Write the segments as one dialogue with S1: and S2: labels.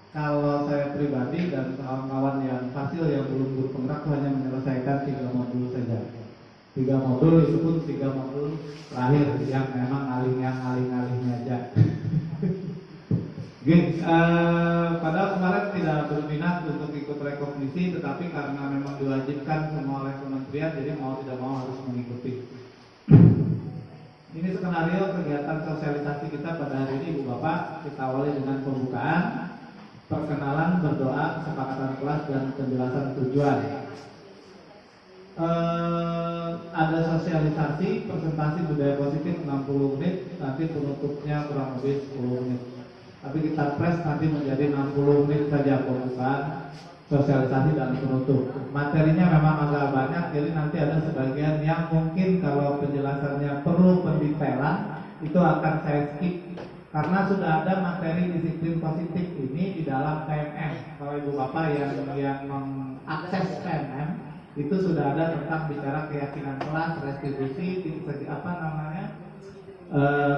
S1: Kalau saya pribadi dan kawan-kawan yang hasil yang belum guru penggerak itu hanya menyelesaikan 3 modul saja. 3 modul itu pun 3 modul terakhir yang memang alih-alihnya aja. Padahal kemarin tidak berminat untuk ikut rekognisi, tetapi karena memang diwajibkan semua oleh kementerian, jadi mau tidak mau harus mengikuti. Ini skenario kegiatan sosialisasi kita pada hari ini, Ibu Bapak. Kita awali dengan pembukaan, perkenalan, berdoa, kesepakatan kelas, dan penjelasan tujuan. Ada sosialisasi, presentasi budaya positif 60 menit, nanti penutupnya kurang lebih 10 menit. Tapi kita press nanti menjadi 60 menit saja pembukaan, sosialisasi dan penutup. Materinya memang agak banyak, jadi nanti ada sebagian yang mungkin kalau penjelasannya perlu pendetailan itu akan saya skip karena sudah ada materi disiplin positif ini di dalam KMM. Kalau Ibu Bapak yang mengakses KMM itu sudah ada tentang bicara keyakinan kelas, restitusi,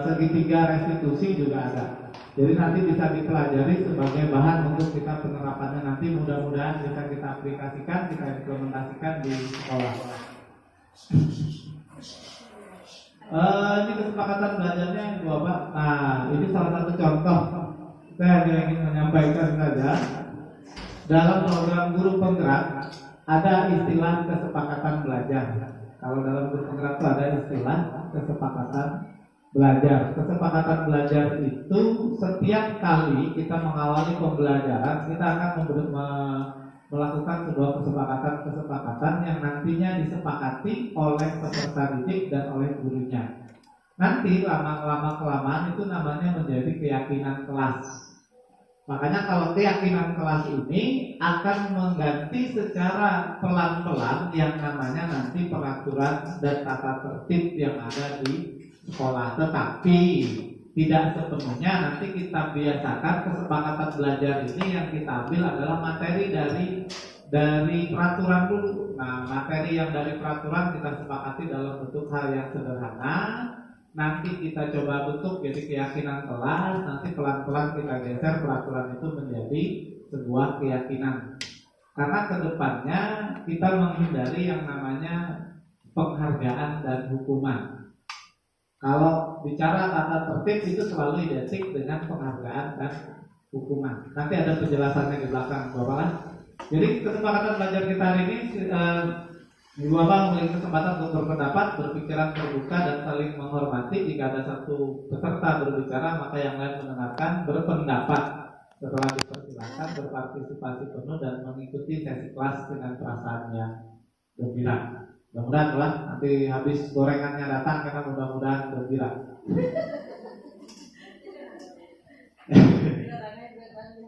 S1: segitiga restitusi juga ada. Jadi nanti bisa dipelajari sebagai bahan untuk kita penerapannya nanti, mudah-mudahan bisa kita aplikasikan, kita implementasikan di sekolah. Ini kesepakatan belajarnya Ibu Bapak. Nah, ini salah satu contoh. Saya hanya ingin menyampaikan saja. Dalam program guru penggerak ada istilah kesepakatan belajar. Kalau dalam guru penggerak itu ada istilah kesepakatan belajar. Kesepakatan belajar itu setiap kali kita mengawali pembelajaran, kita akan melakukan sebuah kesepakatan yang nantinya disepakati oleh peserta didik dan oleh gurunya. Nanti lama-lama kelamaan itu namanya menjadi keyakinan kelas. Makanya kalau keyakinan kelas ini akan mengganti secara pelan-pelan yang namanya nanti peraturan dan tata tertib yang ada di sekolah. Tetapi tidak sepenuhnya nanti kita biasakan kesepakatan belajar ini yang kita ambil adalah materi dari peraturan dulu. Nah, materi yang dari peraturan kita sepakati dalam bentuk hal yang sederhana. Nanti kita coba bentuk jadi keyakinan kelas. Nanti pelan-pelan kita geser peraturan itu menjadi sebuah keyakinan. Karena kedepannya kita menghindari yang namanya penghargaan dan hukuman. Kalau bicara tata tertib itu selalu identik dengan penghargaan dan hukuman. Nanti ada penjelasannya di belakang, Bapak. Jadi kesepakatan belajar kita hari ini, Ibu Bapak memiliki kesempatan untuk berpendapat, berpikiran terbuka dan saling menghormati. Jika ada satu peserta berbicara, maka yang lain mendengarkan, berpendapat. Setelah dipersilakan, berpartisipasi penuh dan mengikuti sesi kelas dengan perasaan yang gembira. Mudah-mudahan lah nanti habis gorengannya datang karena mudah-mudahan gembira.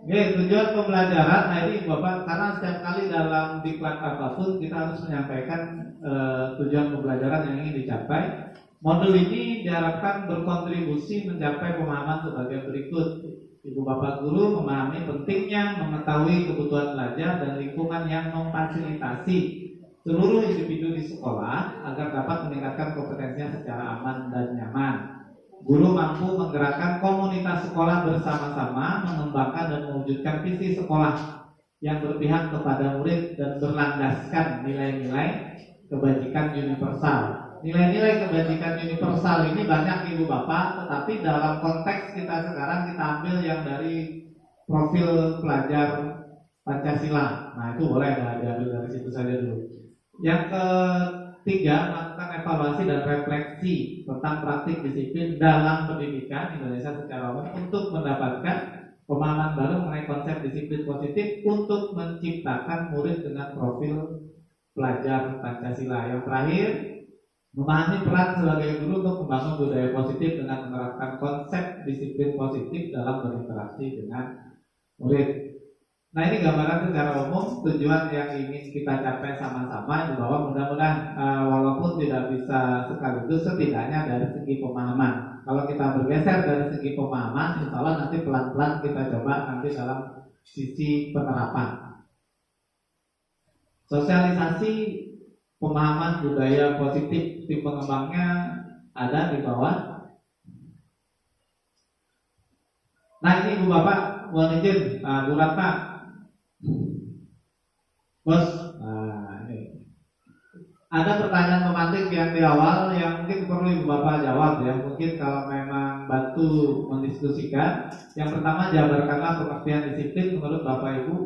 S1: Oke, tujuan pembelajaran. Nah ini Bapak, karena setiap kali dalam diklat apapun kita harus menyampaikan tujuan pembelajaran yang ingin dicapai. Modul ini diharapkan berkontribusi mencapai pemahaman sebagai berikut. Ibu Bapak guru memahami pentingnya mengetahui kebutuhan belajar dan lingkungan yang memfasilitasi seluruh individu di sekolah agar dapat meningkatkan kompetensinya secara aman dan nyaman. Guru mampu menggerakkan komunitas sekolah bersama-sama, mengembangkan dan mewujudkan visi sekolah yang berpihak kepada murid dan berlandaskan nilai-nilai kebajikan universal. Nilai-nilai kebajikan universal ini banyak Ibu Bapak, tetapi dalam konteks kita sekarang kita ambil yang dari profil pelajar Pancasila. Nah itu boleh diambil dari situ saja dulu. Yang ketiga, melakukan evaluasi dan refleksi tentang praktik disiplin dalam pendidikan Indonesia secara umum untuk mendapatkan pemahaman baru mengenai konsep disiplin positif untuk menciptakan murid dengan profil pelajar Pancasila. Yang terakhir, memahami peran sebagai guru untuk membangun budaya positif dengan menerapkan konsep disiplin positif dalam berinteraksi dengan murid. Nah ini gambaran secara umum tujuan yang ingin kita capai sama-sama, di bawah mudah-mudahan walaupun tidak bisa sekaligus, setidaknya dari segi pemahaman. Kalau kita bergeser dari segi pemahaman, insya Allah nanti pelan-pelan kita coba nanti dalam sisi penerapan. Sosialisasi pemahaman budaya positif, tim pengembangnya ada di bawah. Nah ini Ibu Bapak, mohon izin, Bu Ratna. Bos, ini. Ada pertanyaan memantik yang di awal yang mungkin perlu Ibu Bapak jawab ya. Mungkin kalau memang bantu mendiskusikan. Yang pertama, jabarkanlah pengertian disiplin menurut Bapak Ibu.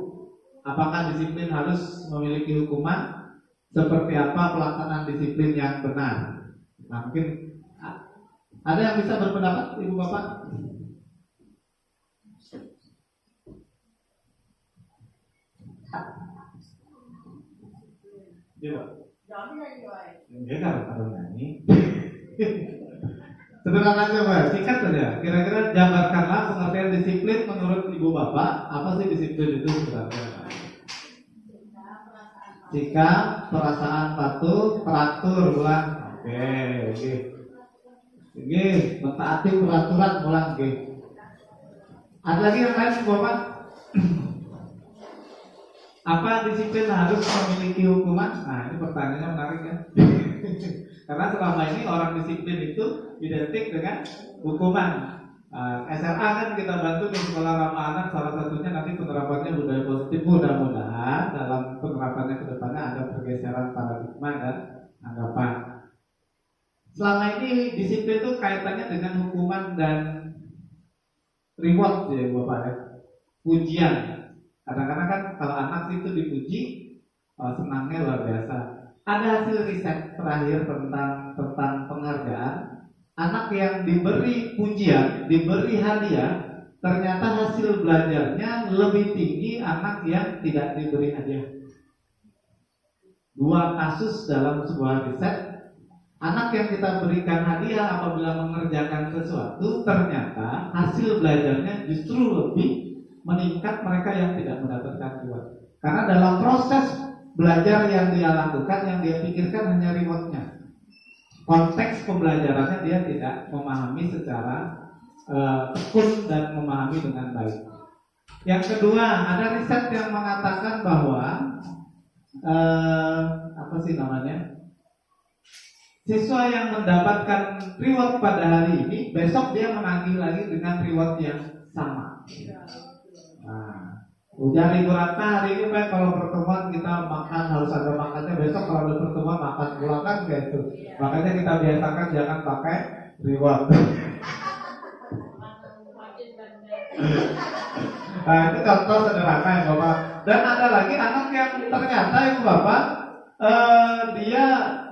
S1: Apakah disiplin harus memiliki hukuman? Seperti apa pelaksanaan disiplin yang benar? Nah, mungkin ada yang bisa berpendapat, Ibu Bapak? Coba. Enggak kalau nyanyi. Sederhana aja Mbak, singkat saja. Kira-kira jabarkanlah pengertian disiplin menurut Ibu Bapak. Apa sih disiplin itu sebenarnya? Sikap, perasaan patuh, teratur, ulang. Oke. Mentaati peraturan, ulang. Ada lagi yang lain Ibu Bapak? Apa disiplin harus memiliki hukuman? Nah, ini pertanyaannya menarik ya. Karena selama ini orang disiplin itu identik dengan hukuman. SRA kan kita bantu di sekolah ramah anak, salah satunya nanti penerapannya budaya positif. Mudah-mudahan dalam penerapannya ke depannya ada pergeseran paradigma dan anggapan. Selama ini disiplin itu kaitannya dengan hukuman dan reward ya Bapak ya. Pujian. Kadang-kadang kan kalau anak itu dipuji, senangnya luar biasa. Ada hasil riset terakhir tentang penghargaan. Anak yang diberi pujian, diberi hadiah, ternyata hasil belajarnya lebih tinggi anak yang tidak diberi hadiah. 2 kasus dalam sebuah riset. Anak yang kita berikan hadiah apabila mengerjakan sesuatu, ternyata hasil belajarnya justru lebih meningkat mereka yang tidak mendapatkan reward. Karena dalam proses belajar yang dia lakukan, yang dia pikirkan hanya rewardnya. Konteks pembelajarannya dia tidak memahami secara tekun dan memahami dengan baik. Yang kedua, ada riset yang mengatakan bahwa siswa yang mendapatkan reward pada hari ini, besok dia menagih lagi dengan reward yang sama. Nah, ujar Ibu Ratna hari ini Pak, kalau pertemuan kita makan harus ada makannya, besok kalau ada pertemuan makan pulang kan gitu. Makanya kita biasakan jangan pakai reward. Nah, itu contoh sederhana ya Bapak. Dan ada lagi anak yang ternyata Ibu Bapak dia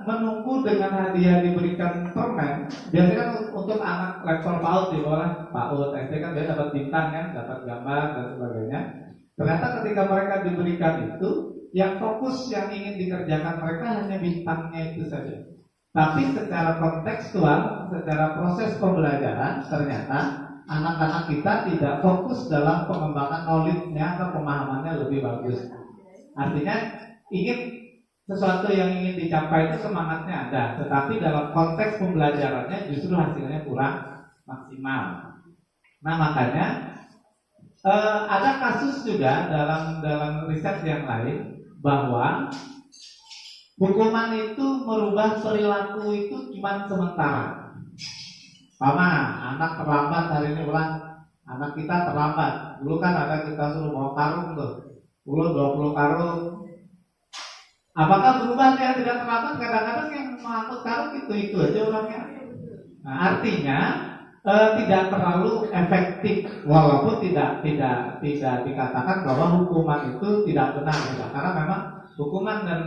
S1: menunggu dengan hadiah diberikan permen. Biasanya kan untuk anak level PAUD di bawah PAUD SD kan dia dapat bintang kan, dapat gambar dan sebagainya. Ternyata ketika mereka diberikan itu, yang fokus yang ingin dikerjakan mereka hanya bintangnya itu saja. Tapi secara kontekstual, secara proses pembelajaran, ternyata anak-anak kita tidak fokus dalam pengembangan knowledge-nya atau pemahamannya lebih bagus. Artinya ingin sesuatu yang ingin dicapai itu semangatnya ada, tetapi dalam konteks pembelajarannya justru hasilnya kurang maksimal. Nah makanya ada kasus juga dalam riset yang lain bahwa hukuman itu merubah perilaku itu cuma sementara. Anak terlambat hari ini ulang, anak kita terlambat. Dulu kan ada kita suruh bawa karung tuh, dulu 20 karung. Apakah berubah dia tidak terlambat? Kadang-kadang yang mengangkut karung itu aja orangnya. Nah, artinya tidak terlalu efektif, walaupun tidak dikatakan bahwa hukuman itu tidak benar, ya. Karena memang hukuman dan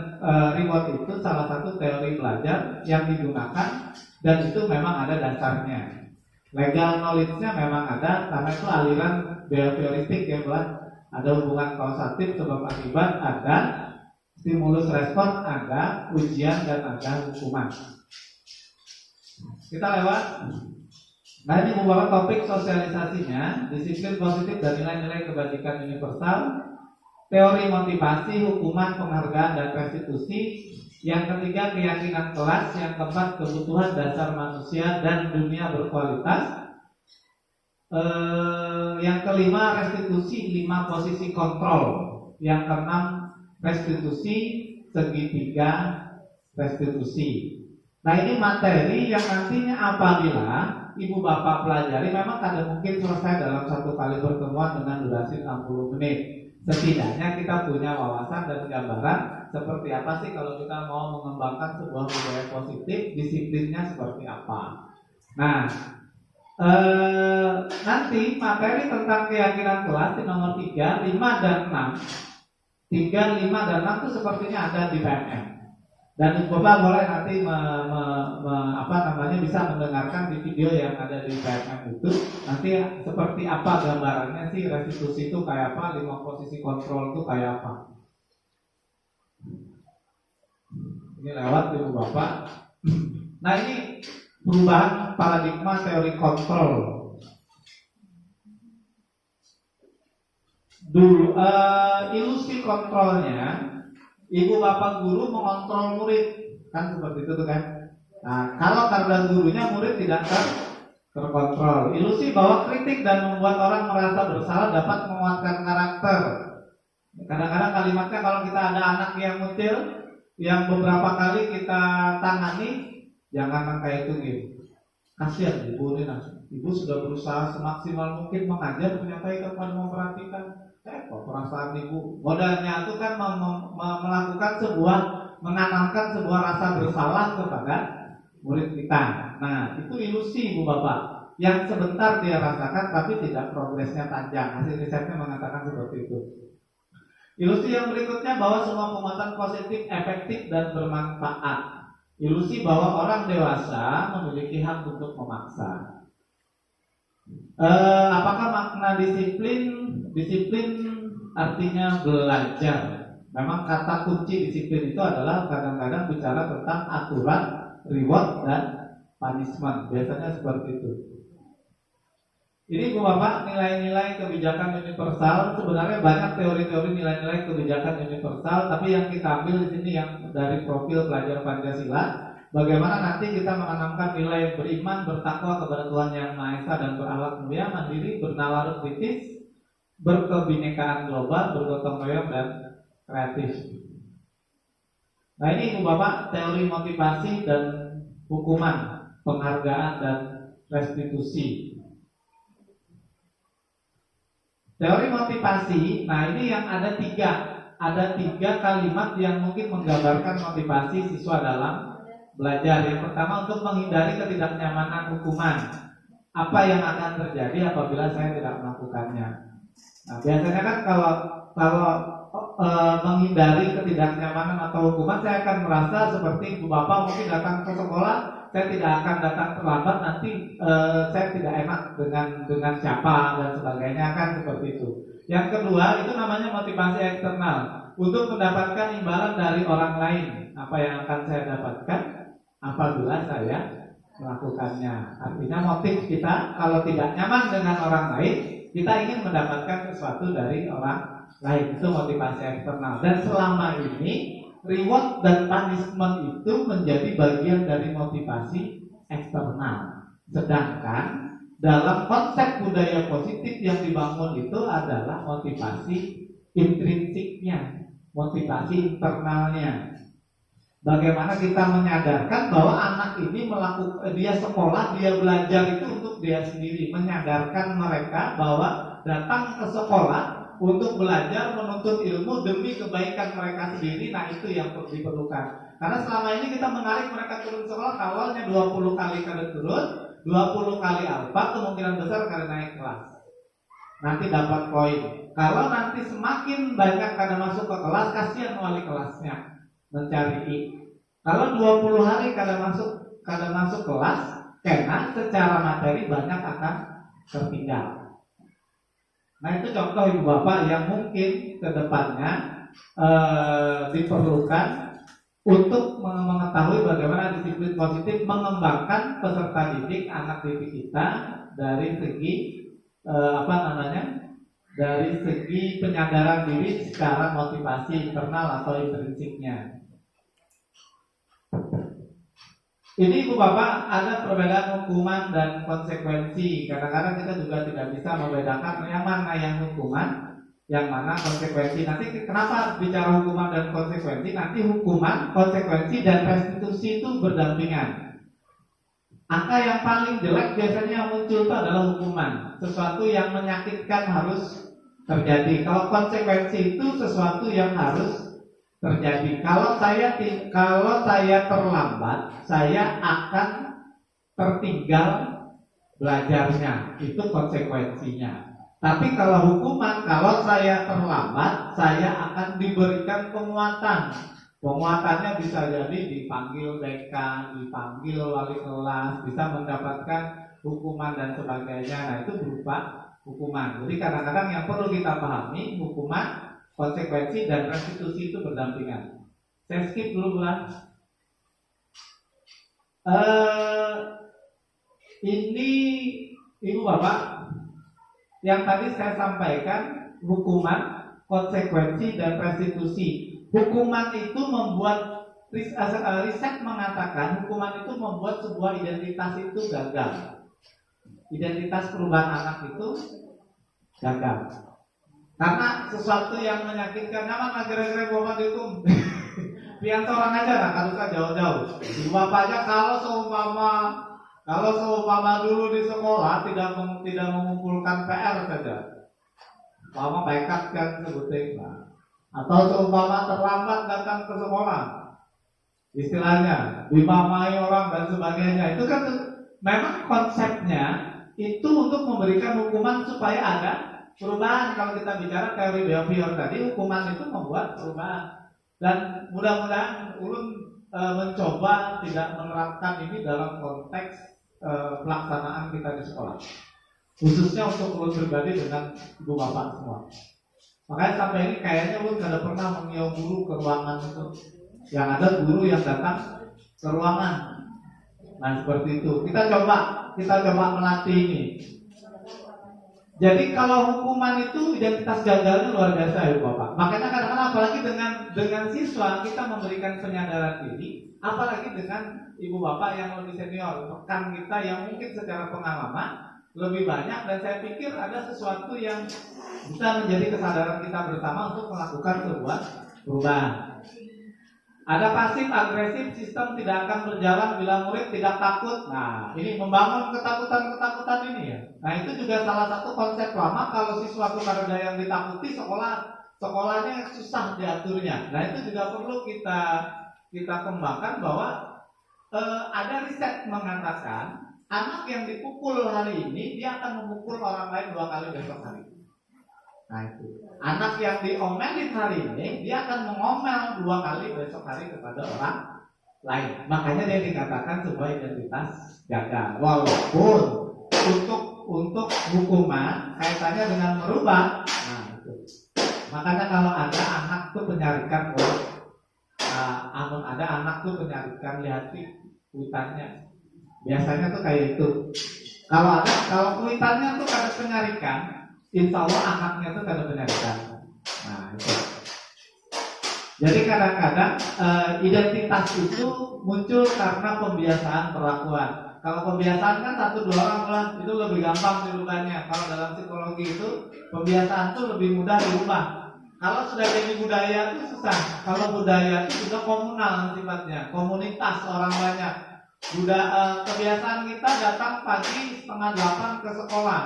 S1: reward itu salah satu teori belajar yang digunakan dan itu memang ada dasarnya. Legal knowledge-nya memang ada, karena itu aliran behavioristik ya, ada hubungan kausatif sebab akibat, ada stimulus respon, ada ujian dan ada hukuman. Kita lewat. Nah ini membawa topik sosialisasinya, disiplin positif dan nilai-nilai kebajikan universal, teori motivasi, hukuman, penghargaan dan restitusi. Yang ketiga keyakinan kelas, yang keempat kebutuhan dasar manusia dan dunia berkualitas. Yang kelima restitusi, 5 posisi kontrol. Yang keenam restitusi, segitiga restitusi. Nah ini materi yang nantinya apabila ibu bapak pelajari memang kada mungkin selesai dalam satu kali pertemuan dengan durasi 60 menit. Setidaknya kita punya wawasan dan gambaran seperti apa sih kalau kita mau mengembangkan sebuah budaya positif, disiplinnya seperti apa. Nah, nanti materi tentang keyakinan kelas di nomor 3, 5 dan 6. 3, 5 dan 6 itu sepertinya ada di PMM. Dan Bapak boleh nanti bisa mendengarkan di video yang ada di PMM itu. Nanti seperti apa gambarannya sih restitusi itu kayak apa, 5 posisi kontrol itu kayak apa. Ini lewat Ibu Bapak. Nah, ini perubahan paradigma teori kontrol. Dulu ilusi kontrolnya, ibu bapak guru mengontrol murid, kan seperti itu tuh kan. Nah, kalau karena gurunya, murid tidak terkontrol. Ilusi bahwa kritik dan membuat orang merasa bersalah dapat menguatkan karakter. Kadang-kadang kalimatnya kalau kita ada anak yang mutil, yang beberapa kali kita tangani, jangan kayak itu gitu. Kasihan ibu ini, ibu sudah berusaha semaksimal mungkin mengajar, ternyata ikut memperhatikan. Perasaan ibu modalnya itu kan melakukan menanamkan sebuah rasa bersalah kepada murid kita. Nah, itu ilusi ibu bapak yang sebentar dia rasakan tapi tidak progresnya panjang. Hasil risetnya mengatakan seperti itu. Ilusi yang berikutnya bahwa semua penguatan positif efektif dan bermanfaat. Ilusi bahwa orang dewasa memiliki hak untuk memaksa. Apakah makna disiplin? Disiplin artinya belajar. Memang kata kunci disiplin itu adalah kadang-kadang bicara tentang aturan, reward, dan punishment. Biasanya seperti itu. Ini Bu Bapak, nilai-nilai kebijakan universal. Sebenarnya banyak teori-teori nilai-nilai kebijakan universal, tapi yang kita ambil di sini yang dari profil pelajar Pancasila. Bagaimana nanti kita menanamkan nilai beriman, bertakwa kepada Tuhan Yang Maha Esa dan berakhlak mulia, mandiri, bernalar kritis, berkebinekaan global, bergotong royong dan kreatif. Nah, ini Ibu Bapak teori motivasi dan hukuman, penghargaan dan restitusi. Teori motivasi, nah ini yang ada tiga kalimat yang mungkin menggambarkan motivasi siswa dalam belajar. Yang pertama, untuk menghindari ketidaknyamanan hukuman. Apa yang akan terjadi apabila saya tidak melakukannya? Nah, biasanya kan kalau menghindari ketidaknyamanan atau hukuman, saya akan merasa seperti ibu bapak mungkin datang ke sekolah, saya tidak akan datang terlambat, nanti saya tidak enak dengan siapa dan sebagainya, kan seperti itu. Yang kedua, itu namanya motivasi eksternal, untuk mendapatkan imbalan dari orang lain. Apa yang akan saya dapatkan apabila saya melakukannya. Artinya motif kita kalau tidak nyaman dengan orang lain, kita ingin mendapatkan sesuatu dari orang lain. Itu motivasi eksternal. Dan selama ini reward dan punishment itu menjadi bagian dari motivasi eksternal. Sedangkan dalam konsep budaya positif yang dibangun itu adalah motivasi intrinsiknya, motivasi internalnya. Bagaimana kita menyadarkan bahwa anak ini dia sekolah, dia belajar itu untuk dia sendiri, menyadarkan mereka bahwa datang ke sekolah untuk belajar, menuntut ilmu demi kebaikan mereka sendiri. Nah, itu yang diperlukan. Karena selama ini kita menarik mereka turun sekolah, awalnya 20 kali kada turun, 20 kali alfa, kemungkinan besar kada naik kelas. Nanti dapat poin. Kalau nanti semakin banyak kada masuk ke kelas, kasihan wali kelasnya mencari I. Kalau 20 hari kada masuk kelas, karena secara materi banyak akan tertinggal. Nah, itu contoh ibu bapak yang mungkin ke depannya diperlukan untuk mengetahui bagaimana disiplin positif mengembangkan peserta didik, anak didik kita dari segi dari segi penyadaran diri secara motivasi internal atau intrinsiknya. Ini ibu bapak, ada perbedaan hukuman dan konsekuensi. Kadang-kadang kita juga tidak bisa membedakan yang mana yang hukuman, yang mana konsekuensi. Nanti kenapa bicara hukuman dan konsekuensi? Nanti hukuman, konsekuensi dan restitusi itu berdampingan. Angka yang paling jelek biasanya yang muncul itu adalah hukuman. Sesuatu yang menyakitkan harus terjadi. Kalau konsekuensi itu sesuatu yang harus terjadi. Kalau saya terlambat, saya akan tertinggal belajarnya. Itu konsekuensinya. Tapi kalau hukuman, kalau saya terlambat, saya akan diberikan penguatan. Penguatannya bisa jadi dipanggil dekan, dipanggil wali kelas, bisa mendapatkan hukuman dan sebagainya. Nah, itu berupa hukuman. Jadi kadang-kadang yang perlu kita pahami, hukuman, konsekuensi, dan restitusi itu berdampingan. Saya skip dulu lah. Ini Ibu Bapak, yang tadi saya sampaikan, hukuman, konsekuensi, dan restitusi. Hukuman itu membuat riset mengatakan hukuman itu membuat sebuah identitas itu gagal. Identitas perubahan anak itu gagal. Karena sesuatu yang menyakitkan, nama gara-gara bapak dihukum. Pian seorang aja lah, harus jauh-jauh. Ibu bapaknya kalau seumpama dulu di sekolah tidak mengumpulkan PR saja. Mama baikat kan sebutnya. Atau seumpama terlambat datang ke sekolah, istilahnya dimamai orang dan sebagainya. Itu kan memang konsepnya itu untuk memberikan hukuman supaya ada perubahan. Kalau kita bicara teori behavior tadi, hukuman itu membuat perubahan. Dan mudah-mudahan ulun mencoba tidak menerapkan ini dalam konteks pelaksanaan kita di sekolah, khususnya untuk ulun pribadi dengan ibu bapak semua. Makanya sampai ini kayaknya lu gak ada pernah mengiau guru ke ruangan itu. Yang ada guru yang datang ke ruangan. Nah seperti itu. Kita coba melatih ini. Jadi kalau hukuman itu identitas gagalnya luar biasa ya Bapak. Makanya kadang-kadang apalagi dengan siswa kita memberikan penyadaran diri, apalagi dengan ibu bapak yang lebih senior, rekan kita yang mungkin secara pengalaman lebih banyak, dan saya pikir ada sesuatu yang bisa menjadi kesadaran kita bersama untuk melakukan sebuah perubahan. Ada pasif agresif, sistem tidak akan berjalan bila murid tidak takut. Nah, ini membangun ketakutan ini ya. Nah, itu juga salah satu konsep lama. Kalau siswa itu karena yang ditakuti, sekolahnya susah diaturnya. Nah, itu juga perlu kita kembangkan bahwa ada riset mengatakan anak yang dipukul hari ini dia akan memukul orang lain 2 kali besok hari. Nah itu. Anak yang diomelin hari ini dia akan mengomel 2 kali besok hari kepada orang lain. Makanya dia dikatakan sebuah identitas gagal. Walaupun untuk hukuman kaitannya dengan merubah. Nah itu. Makanya kalau ada anak tuh penyarikan ada anak tuh penyarikan lihat kuitannya. Biasanya tuh kayak itu. Kalau kuitannya tuh ada penyarikan, insya Allah anaknya tuh ada penyarikan. Nah itu. Jadi kadang-kadang identitas itu muncul karena pembiasaan perlakuan. Kalau pembiasaan kan 1-2 orang lah, itu lebih gampang dirubahnya. Kalau dalam psikologi itu pembiasaan tuh lebih mudah dirubah. Kalau sudah jadi budaya itu susah. Kalau budaya itu sudah komunal sifatnya, komunitas orang banyak. Kebiasaan kita datang pagi 7:30 ke sekolah.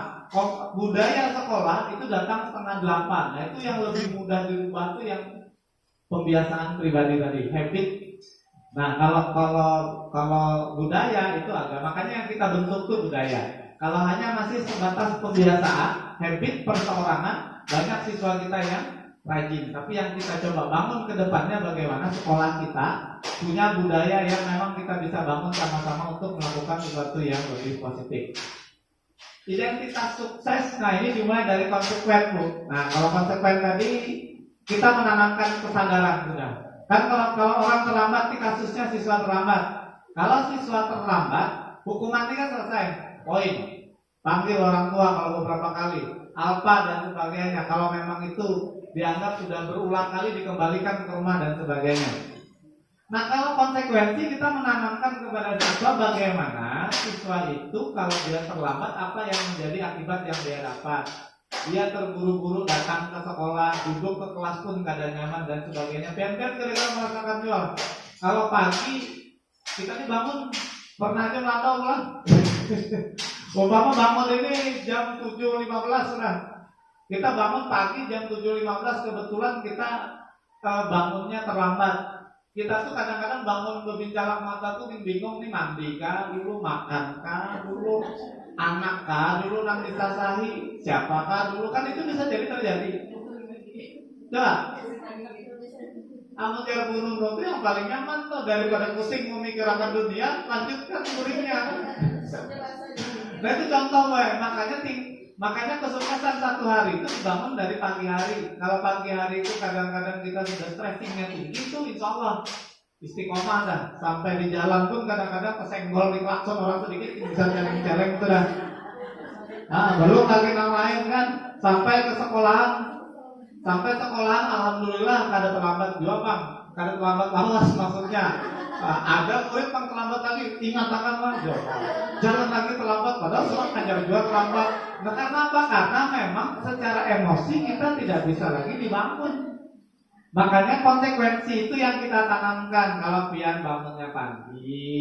S1: Budaya sekolah itu datang 7:30. Nah itu yang lebih mudah dirubah itu yang pembiasaan pribadi tadi, habit. Nah kalau budaya itu agak, makanya yang kita bentuk itu budaya. Kalau hanya masih sebatas pembiasaan, habit perseorangan, banyak siswa kita yang rajin. Tapi yang kita coba bangun ke depannya bagaimana sekolah kita punya budaya yang memang kita bisa bangun sama-sama untuk melakukan sesuatu yang lebih positif. Identitas sukses, nah ini dimulai dari konsekuen Bu. Nah kalau konsekuen tadi kita menanamkan kesadaran sudah. Kan kalau orang terlambat di kasusnya siswa terlambat. Kalau siswa terlambat, hukuman ini kan selesai. Poin. Panggil orang tua kalau beberapa kali, alfa dan sebagainya. Kalau memang itu dianggap sudah berulang kali dikembalikan ke rumah dan sebagainya. Nah kalau konsekuensi kita menanamkan kepada siswa bagaimana siswa itu kalau dia terlambat apa yang menjadi akibat yang dia dapat. Dia terburu-buru datang ke sekolah, duduk ke kelas pun gak ada nyaman dan sebagainya. Biar kira-kira merasakan jual. Kalau pagi kita dibangun Pernah aja melantau lah. Umpama bangun ini jam 7.15 sudah. Kita bangun pagi jam 7.15, kebetulan kita bangunnya terlambat. Kita tuh kadang-kadang bangun berbincang mata tuh bingung nih, mandi kah dulu, makan kah dulu, anak kah dulu, nanti sasahi siapakah dulu, kan itu bisa jadi terjadi. Coba anu cara burung itu yang paling nyaman tuh, daripada pusing memikirkan dunia, lanjutkan burungnya. Nah itu contoh makanya kesuksesan satu hari itu dibangun dari pagi hari. Kalau pagi hari itu kadang-kadang kita sudah stressingnya tinggi, itu insya Allah istiqomah dah. Sampai di jalan pun kadang-kadang kesenggol di klakson orang sedikit bisa celeng-celeng itu dah. Nah, belum lagi yang lain kan, sampai ke sekolahan. Sampai sekolahan alhamdulillah kada terlambat juga bang, kada terlambat lawas maksudnya. Ada murid yang terlambat lagi, ingatkan bang, jangan lagi terlambat, padahal surat ajar juga terlambat. Nah, karena apa? Karena memang secara emosi kita tidak bisa lagi dibangun. Makanya konsekuensi itu yang kita tanamkan. Kalau pian bangunnya pagi,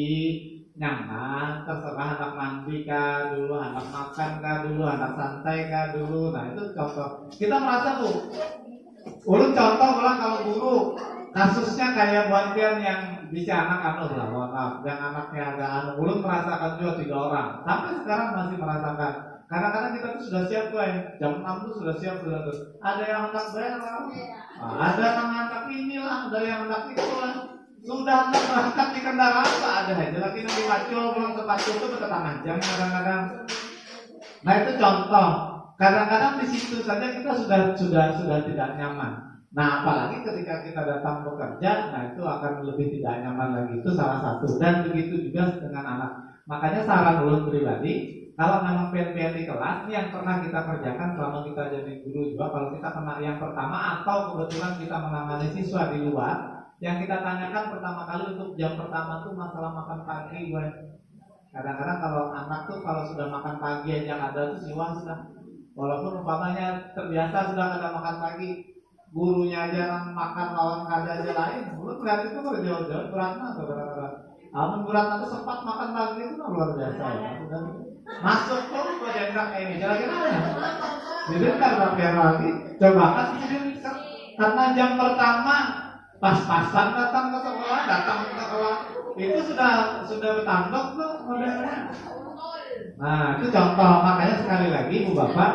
S1: nyaman, terserah anak mandi kah dulu, anak makan kah dulu, anak santai kah dulu. Nah itu contoh. Kita merasa tuh, ulun contoh ulang kalau guru, kasusnya kayak buatian yang bisa anak lah, maaf, yang anaknya agak ulun merasakan juga 3 orang. Sampai sekarang masih merasakan. Kadang-kadang kita tuh sudah siap tuh, jam 6 tuh sudah siap sudah tuh. Ada yang anak berang, ada yang anak inilah, ada yang anak itulah. Sudah hendak berangkat di kendaraan, ada aja lagi nanti pacul, pulang ke pacul itu bertetangga jam kadang-kadang. Nah itu contoh. Kadang-kadang di situ saja kita sudah tidak nyaman. Nah apalagi ketika kita datang bekerja, nah itu akan lebih tidak nyaman lagi. Itu salah satu. Dan begitu juga dengan anak. Makanya saran ulun pribadi, kalau memang PN di kelas, ini yang pernah kita kerjakan selama kita jadi guru juga. Kalau kita kena yang pertama atau kebetulan kita menangani siswa di luar, yang kita tanyakan pertama kali untuk jam pertama tuh masalah makan pagi gue. Kadang-kadang kalau anak tuh kalau sudah makan pagi yang ada tuh siswa sudah, walaupun umpamanya terbiasa sudah ada makan pagi, gurunya aja makan lawan kada aja lain. Lu lihat itu kalau jauh-jauh beratnya atau berat-berat. Amun berat itu sempat makan pagi itu luar biasa ya. Masuk tuh ke jendrak ini kira-kira ya. Jadi karena biar lagi coba kan karena jam pertama pas-pasan datang ke sekolah, itu sudah bertanduk tuh modelnya. Nah itu contoh, makanya sekali lagi Bu Bapak,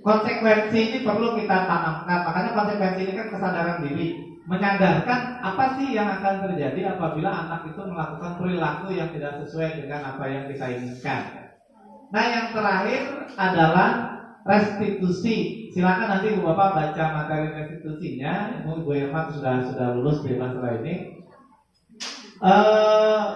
S1: konsekuensi ini perlu kita tanamkan. Makanya konsekuensi ini kan kesadaran diri, menyadarkan apa sih yang akan terjadi apabila anak itu melakukan perilaku yang tidak sesuai dengan apa yang kita inginkan. Nah yang terakhir adalah restitusi. Silakan nanti Bu Bapak baca materi restitusinya. Bu Irma sudah lulus di masalah ini.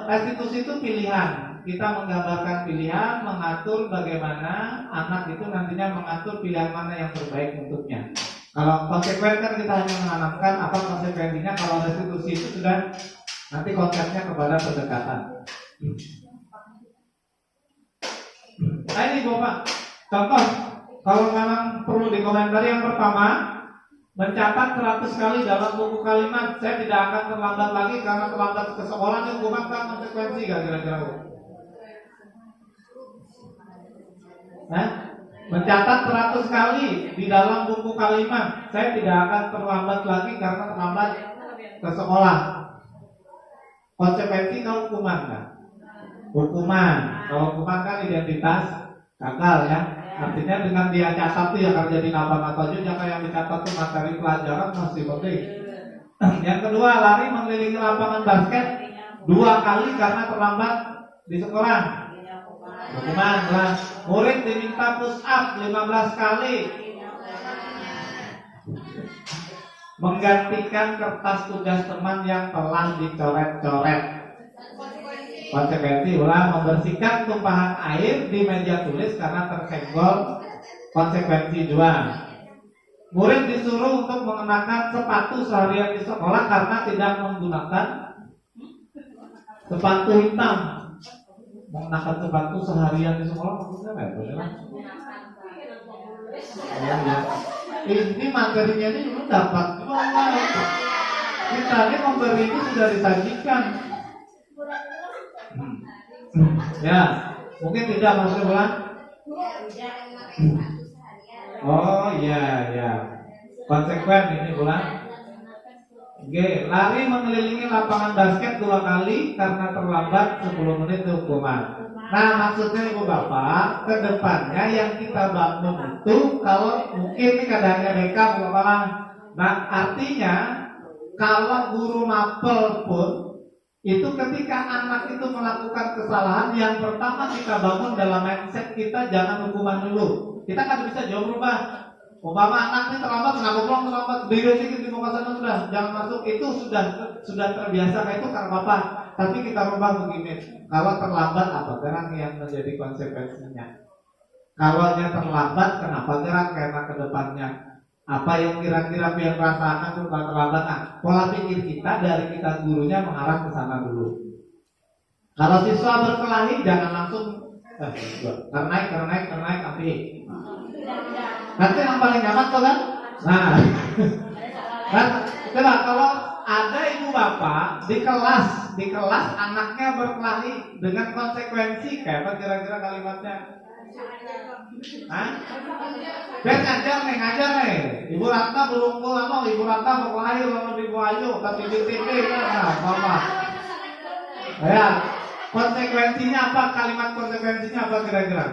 S1: Restitusi itu pilihan. Kita menggambarkan pilihan, mengatur bagaimana anak itu nantinya mengatur pilihan mana yang terbaik untuknya. Kalau konsekuen kan kita hanya menanamkan apa konsekuensinya. Kalau restitusi itu sudah nanti konsepnya kepada pendekatan. Nah ini Bapak, contoh. Kalau memang perlu dikomentari, yang pertama, mencatat 100 kali dalam buku kalimat, saya tidak akan terlambat lagi karena terlambat ke sekolah, itu bukan konsekuensi gak kira-kira? Mencatat 100 kali di dalam buku kalimat, saya tidak akan terlambat lagi karena terlambat ke sekolah. Konsekuensi kalau hukuman kan? Hukuman, kalau hukuman kan identitas gagal ya. Artinya dengan dia catat tuh ya akan jadi napa-napa juga. Yang dicatat tuh materi pelajaran masih penting. Yang kedua, lari mengelilingi lapangan basket 2 kali karena terlambat di sekolah. Hukuman lah. Murid diminta push up 15 kali. Menggantikan kertas tugas teman yang telah dicoret-coret. Konsekuensi ulah membersihkan tumpahan air di meja tulis karena tersenggol. Konsekuensi 2. Murid disuruh untuk mengenakan sepatu seharian di sekolah karena tidak menggunakan sepatu hitam. Mengenakan sepatu seharian di sekolah maksudnya apa ya? Ini materinya ini belum dapat. Kita ini memberi ini sudah disajikan. Ya, mungkin tidak maksudnya bulan. Oh iya ya, konsekuen ini bulan. Oke, lari mengelilingi lapangan basket 2 kali karena terlambat 10 menit hukuman. Nah, maksudnya ibu bapak, ke depannya yang kita bangun itu kalau mungkin ini keadaannya BK ibu bapak. Nah, artinya kalau guru mapel pun itu ketika anak itu melakukan kesalahan, yang pertama kita bangun dalam mindset kita jangan hukuman dulu. Kita kan bisa jawab berubah. Umpama anak ini terlambat, kenapa pulang terlambat? Beda sedikit di muka sana sudah, jangan masuk. Itu sudah terbiasa kayak itu karena apa? Tapi kita rubah begini. Kalau terlambat apa gerak yang menjadi konsekuensinya? Kalau dia terlambat, kenapa gerak? Karena kedepannya apa yang kira-kira biar rasa anak itu terlambat? Nah, pola pikir kita dari kita gurunya mengarah ke sana dulu. Kalau siswa berkelahi jangan langsung naik tapi nanti yang paling nyaman tuh kan? Nah, kan coba kalau ada ibu bapak di kelas anaknya berkelahi dengan konsekuensi kayak apa kira-kira kalimatnya? Hah? Ben ngajar nih. Ibu Ratna berungkul ibu Ratna berkelahi sama ibu Ayu tapi titik nah, mama. Ya, konsekuensinya apa? Kalimat konsekuensinya apa kira-kira?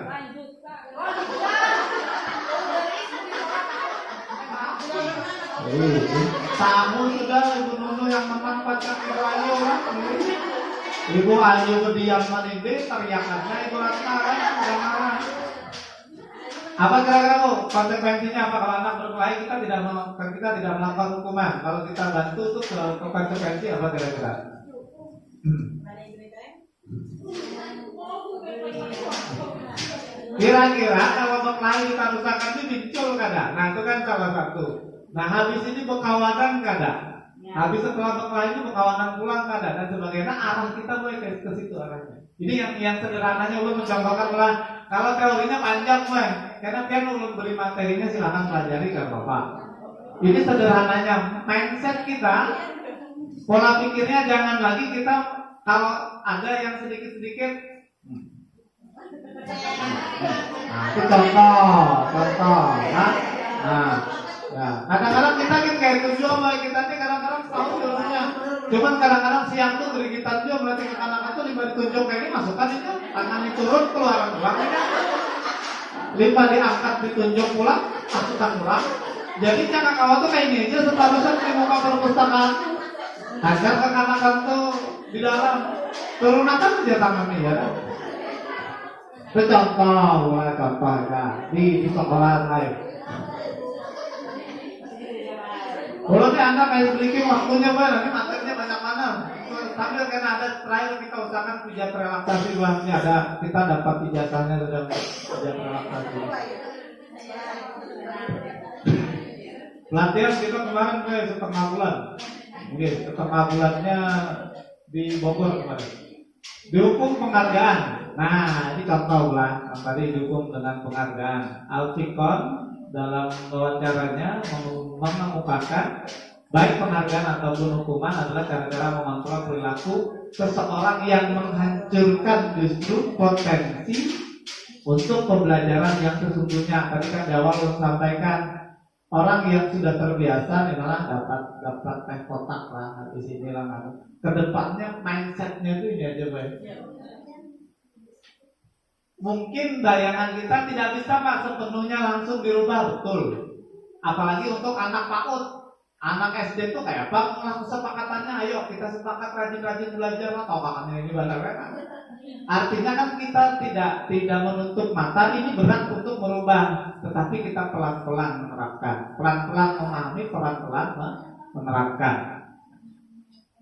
S1: Tamu sudah ibu Nunu yang menang pacar ibu Ayu kan? Ibu Ayu kediaman ini teriakannya ibu Ratna kan? Udah marah. Apa kira-kira bu? Konsekuensinya apa kalau anak berkelahi kita tidak melakukan hukuman? Kalau kita bantu tuh konsekuensi apa kira-kira? Kira-kira kalau berkelahi kita rusakkan itu muncul kada? Nah itu kan salah satu. Nah habis ini berkawanan kada? Habis setelah berkelahi ini berkawanan pulang kada? Dan sebagainya. Arah kita boleh ke situ arahnya. Ini yang sederhananya ulun mencontohkan lah. Kalau teorinya panjang bang, karena pian ulun beri materinya silakan pelajari kan bapak. Ini sederhananya mindset kita, pola pikirnya jangan lagi kita kalau ada yang sedikit-sedikit. Nah, itu contoh, nah, ya. Kadang-kadang kita kan kayak tujuh sama kita nih kadang-kadang tahu ilmunya. Cuman kadang-kadang siang tuh dari kita tuh berarti anak-anak tuh lima ditunjuk kayak ini masukkan itu tangan turun keluaran pulang ini. Lima diangkat ditunjuk pulang masukkan pulang. Jadi jangan kawat tuh kayak ini aja seharusnya di muka perpustakaan. Agar kekanakan tuh di dalam turunakan aja tangannya ya. Itu contoh ya di sekolah lain. Kalau nih Anda kayak sedikit waktunya nanti materinya banyak mana. Sambil karena ada trial kita usahakan pijat relaksasi luasnya ada kita dapat ijazahnya sudah pijat relaksasi. Pelatihan kita kemarin setengah bulan. Mungkin setengah bulannya di Bogor kemarin. Dihukum penghargaan. Nah, ini contoh bulan. Tadi dihukum dengan penghargaan. Alfikon dalam wawancaranya mengemukakan baik penghargaan ataupun hukuman adalah cara-cara mengontrol perilaku seseorang yang menghancurkan justru potensi untuk pembelajaran yang sesungguhnya. Tadi kan di awal sampaikan orang yang sudah terbiasa nih malah dapat teh kotak lah di sini lah. Kedepannya mindsetnya itu ini aja baik. Mungkin bayangan kita tidak bisa Pak sepenuhnya langsung dirubah betul. Apalagi untuk anak PAUD, anak SD itu kayak apa? Kesepakatannya ayo kita sepakat rajin-rajin belajar atau kakaknya ini benar kan? Artinya kan kita tidak menutup mata ini berat untuk merubah, tetapi kita pelan-pelan menerapkan, pelan-pelan memahami, pelan-pelan menerapkan.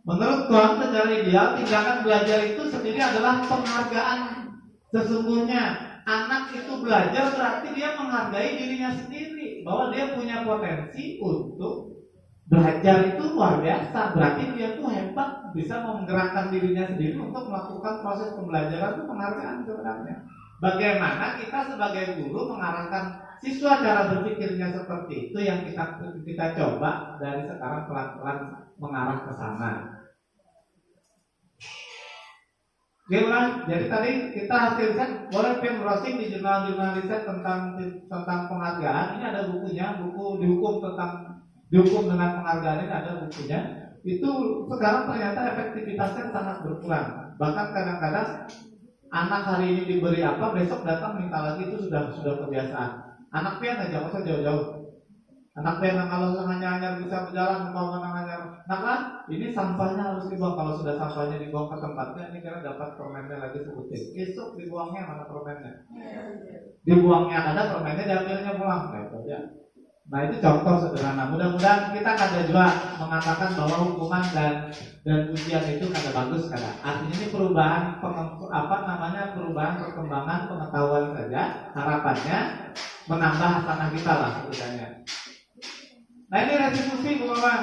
S1: Menurut Tuhan secara ideal tindakan belajar itu sendiri adalah penghargaan. Sesungguhnya anak itu belajar berarti dia menghargai dirinya sendiri, bahwa dia punya potensi untuk belajar itu luar biasa. Berarti dia tuh hebat, bisa menggerakkan dirinya sendiri untuk melakukan proses pembelajaran. Itu penghargaan sebenarnya. Bagaimana kita sebagai guru mengarahkan siswa cara berpikirnya seperti itu yang kita coba dari sekarang pelan-pelan mengarah ke sana. Gimana? Jadi tadi kita hasil riset boleh pen browsing di jurnal-jurnal riset tentang penghargaan. Ini ada bukunya, buku dihukum dengan penghargaan ini ada bukunya. Itu sekarang ternyata efektivitasnya sangat berkurang. Bahkan kadang-kadang anak hari ini diberi apa, besok datang minta lagi, itu sudah kebiasaan. Anak pian aja, masa jauh-jauh. Anak pian kalau hanya bisa berjalan, mau hanya, nah ini sampahnya harus dibuang. Kalau sudah sampahnya dibuang ke tempatnya, ini karena dapat permennya lagi sebutin. Besok dibuangnya mana permennya? Dibuangnya ada, permennya diambilnya pulang. Nah itu contoh sederhana. Mudah-mudahan kita kada juga mengatakan bahwa hukuman dan ujian itu kada bagus kada. Artinya ini perubahan perubahan perkembangan pengetahuan saja. Harapannya menambah hasanah kita lah sebenarnya. Nah ini restitusi Bu Mama.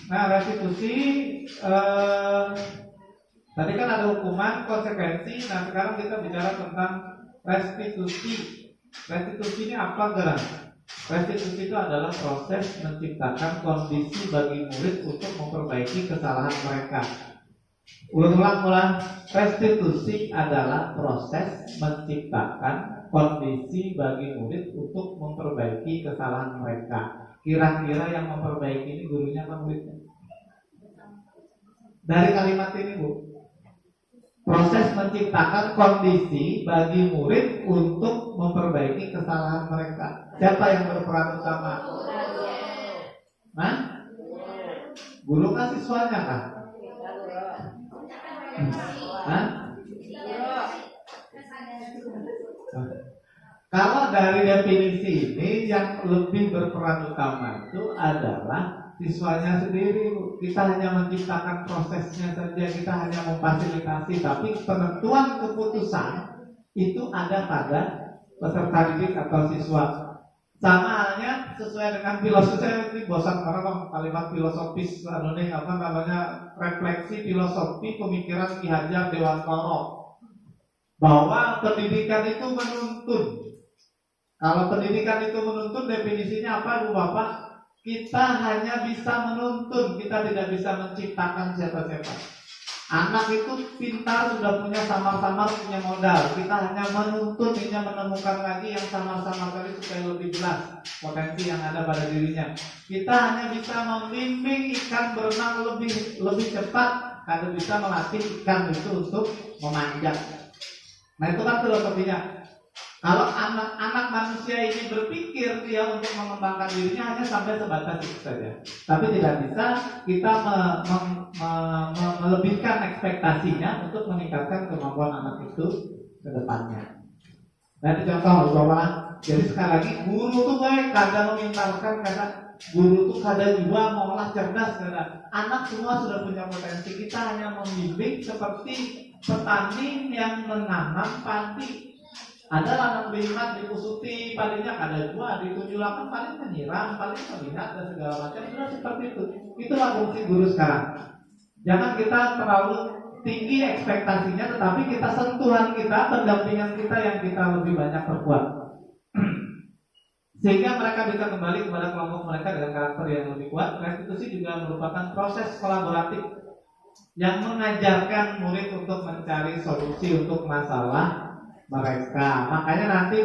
S1: Nah restitusi tadi kan ada hukuman, konsekuensi. Nah sekarang kita bicara tentang restitusi. Restitusi ini apa gerak? Restitusi itu adalah proses menciptakan kondisi bagi murid untuk memperbaiki kesalahan mereka. Ulang. Restitusi adalah proses menciptakan kondisi bagi murid untuk memperbaiki kesalahan mereka. Kira-kira yang memperbaiki ini gurunya apa muridnya? Dari kalimat ini Bu, proses menciptakan kondisi bagi murid untuk memperbaiki kesalahan mereka. Siapa yang berperan utama? Nah, guru kan siswanya kan? Hah? Kalau dari definisi ini yang lebih berperan utama itu adalah siswanya sendiri. Kita hanya menciptakan prosesnya saja, kita hanya memfasilitasi, tapi penentuan keputusan itu ada pada peserta didik atau siswa. Sama halnya sesuai dengan filosofi. Saya ini bosan karena kalimat filosofis refleksi filosofi pemikiran Ki Hajar Dewantara bahwa pendidikan itu menuntun. Kalau pendidikan itu menuntun, definisinya apa Bu Bapak? Kita hanya bisa menuntun, kita tidak bisa menciptakan siapa-siapa. Anak itu pintar, sudah punya samar-samar, punya modal. Kita hanya menuntun, hanya menemukan lagi yang samar-samar tadi supaya lebih jelas potensi yang ada pada dirinya. Kita hanya bisa membimbing ikan berenang lebih cepat, karena bisa melatih ikan itu untuk memanjat. Nah itu kan filosofinya. Kalau anak manusia ini berpikir dia untuk mengembangkan dirinya hanya sampai sebatas itu saja. Tapi tidak bisa kita melebihkan ekspektasinya untuk meningkatkan kemampuan anak itu ke depannya. Nah itu contoh bahwa jadi sekali lagi guru tuh baik, kadang memintalkan, kadang guru tuh kadang juga mengolah cerdas, kadang anak semua sudah punya potensi. Kita hanya membimbing seperti petani yang menanam padi. Ada lanang berimat dipusuti padinya ada dua, ditujulakan paling menyiram, paling melihat dan segala macam. Sudah seperti itu. Itulah fungsi guru sekarang. Jangan kita terlalu tinggi ekspektasinya, tetapi kita sentuhan kita, pendampingan kita yang kita lebih banyak perkuat. Sehingga mereka bisa kembali kepada kelompok mereka dengan karakter yang lebih kuat. Restitusi juga merupakan proses kolaboratif yang mengajarkan murid untuk mencari solusi untuk masalah mereka. Makanya nanti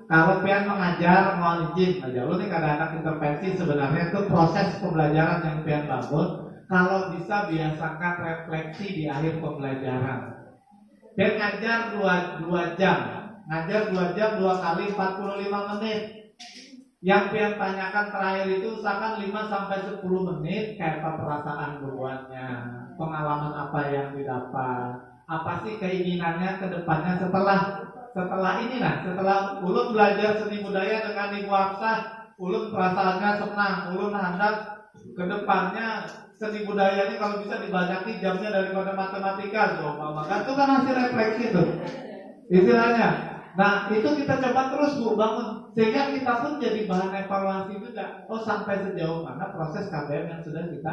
S1: kalau pian mengajar mau izin aja, lu nih kada anak intervensi, sebenarnya itu proses pembelajaran yang pian bangun. Kalau bisa biasakan refleksi di akhir pembelajaran. Pian ngajar 2 jam, ngajar 2 jam 2 kali 45 menit. Yang pian tanyakan terakhir itu usahakan 5-10 menit, kayak apa perasaan buruannya, pengalaman apa yang didapat, apa sih keinginannya ke depannya setelah ulun belajar seni budaya dengan Ibu Aksah, ulun perasaannya senang, ulun hendak ke depannya seni budaya ini kalau bisa dibanyaki jamnya daripada matematika, maka itu kan hasil refleksi itu istilahnya. Nah itu kita coba terus Bu bangun sehingga kita pun jadi bahan evaluasi juga. Oh sampai sejauh mana proses KBM yang sudah kita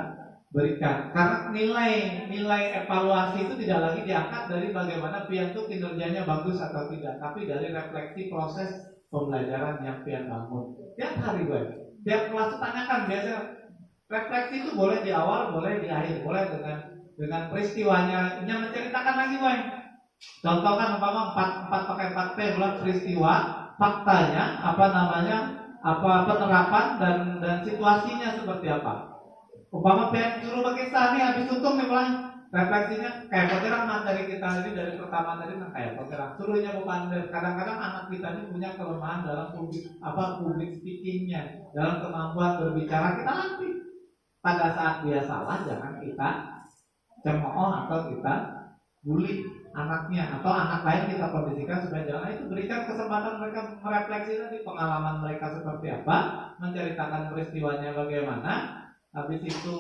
S1: berikan. Karena nilai evaluasi itu tidak lagi diangkat dari bagaimana pian itu kinerjanya bagus atau tidak, tapi dari refleksi proses pembelajaran yang pian bangun. Tiap hari tiap kelas tanyakan biasanya. Refleksi itu boleh di awal, boleh di akhir, boleh dengan peristiwanya yang menceritakan lagi Contoh kan umpama 4 pakai 4P bulan peristiwa, faktanya apa penerapan dan situasinya seperti apa. Umpama pengen suruh pakai sah nih habis tutup nih mulai refleksinya kayak perkiraan materi kita ini dari pertama tadi kayak perkiraan suruhnya bukan. Kadang-kadang anak kita ini punya kelemahan dalam public speakingnya, dalam kemampuan berbicara. Kita latih. Pada saat dia salah jangan kita cemooh atau kita bully anaknya atau anak lain, kita kondisikan supaya jangan. Itu berikan kesempatan mereka merefleksi tadi pengalaman mereka seperti apa, menceritakan peristiwanya bagaimana. Habis itu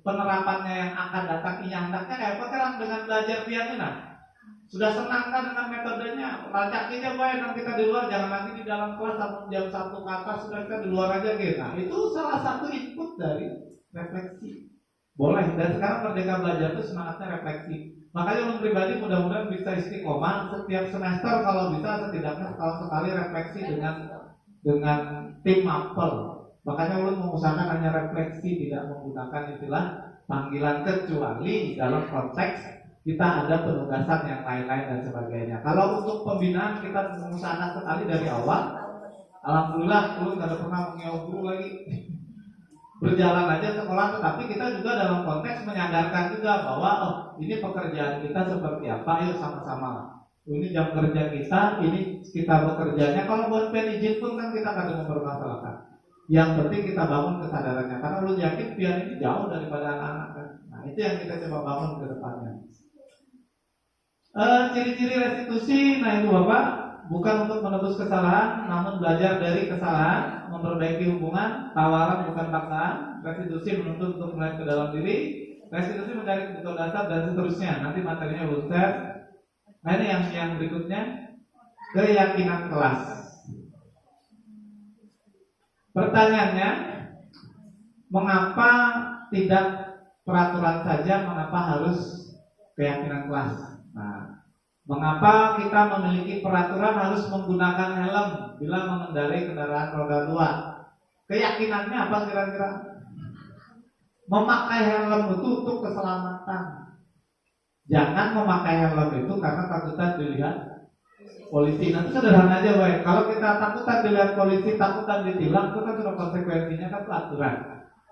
S1: penerapannya yang akan datang, yang hendaknya kayak apa dengan belajar piano. Nah, sudah senang kan dengan metodenya? Racakinya baik, nanti kita di luar, jangan nanti di dalam kelas sampai jam 1 ke atas, sudah kita di luar aja gitu. Nah, itu salah satu input dari refleksi. Boleh, dan sekarang Merdeka Belajar itu semangatnya refleksi. Makanya ulun pribadi mudah-mudahan bisa istiqomah setiap semester kalau bisa setidaknya setahun sekali refleksi dengan tim mapel. Makanya ulun mengusahakan hanya refleksi, tidak menggunakan istilah panggilan kecuali dalam konteks kita ada penugasan yang lain-lain dan sebagainya. Kalau untuk pembinaan kita mengusahakan sekali dari awal. Alhamdulillah ulun tidak pernah mengeluh guru lagi. Berjalan aja sekolah, tetapi kita juga dalam konteks menyadarkan juga bahwa ini pekerjaan kita seperti apa, ayo sama-sama. Ini jam kerja kita, ini kita bekerjanya. Kalau buat pen izin pun kan kita kadang mempermasalahkan. Yang penting kita bangun kesadarannya, karena lu yakin pian ini jauh daripada anak-anak kan. Nah itu yang kita coba bangun ke depannya. Ciri-ciri restitusi, nah itu Bapak, bukan untuk menebus kesalahan, namun belajar dari kesalahan, memperbaiki hubungan, tawaran bukan paksaan, restitusi menuntut untuk melihat ke dalam diri, restitusi mencari kebutuhan dasar dan seterusnya. Nanti materinya belum share. Nah ini yang berikutnya, keyakinan kelas. Pertanyaannya, mengapa tidak peraturan saja, mengapa harus keyakinan kelas? Nah, mengapa kita memiliki peraturan harus menggunakan helm bila mengendarai kendaraan roda 2? Keyakinannya apa kira-kira? Memakai helm itu untuk keselamatan. Jangan memakai helm itu karena takutan dilihat polisi. Nanti sederhana aja, woy. Kalau kita takutan dilihat polisi, takutan ditilang, itu kan sudah konsekuensinya kan peraturan.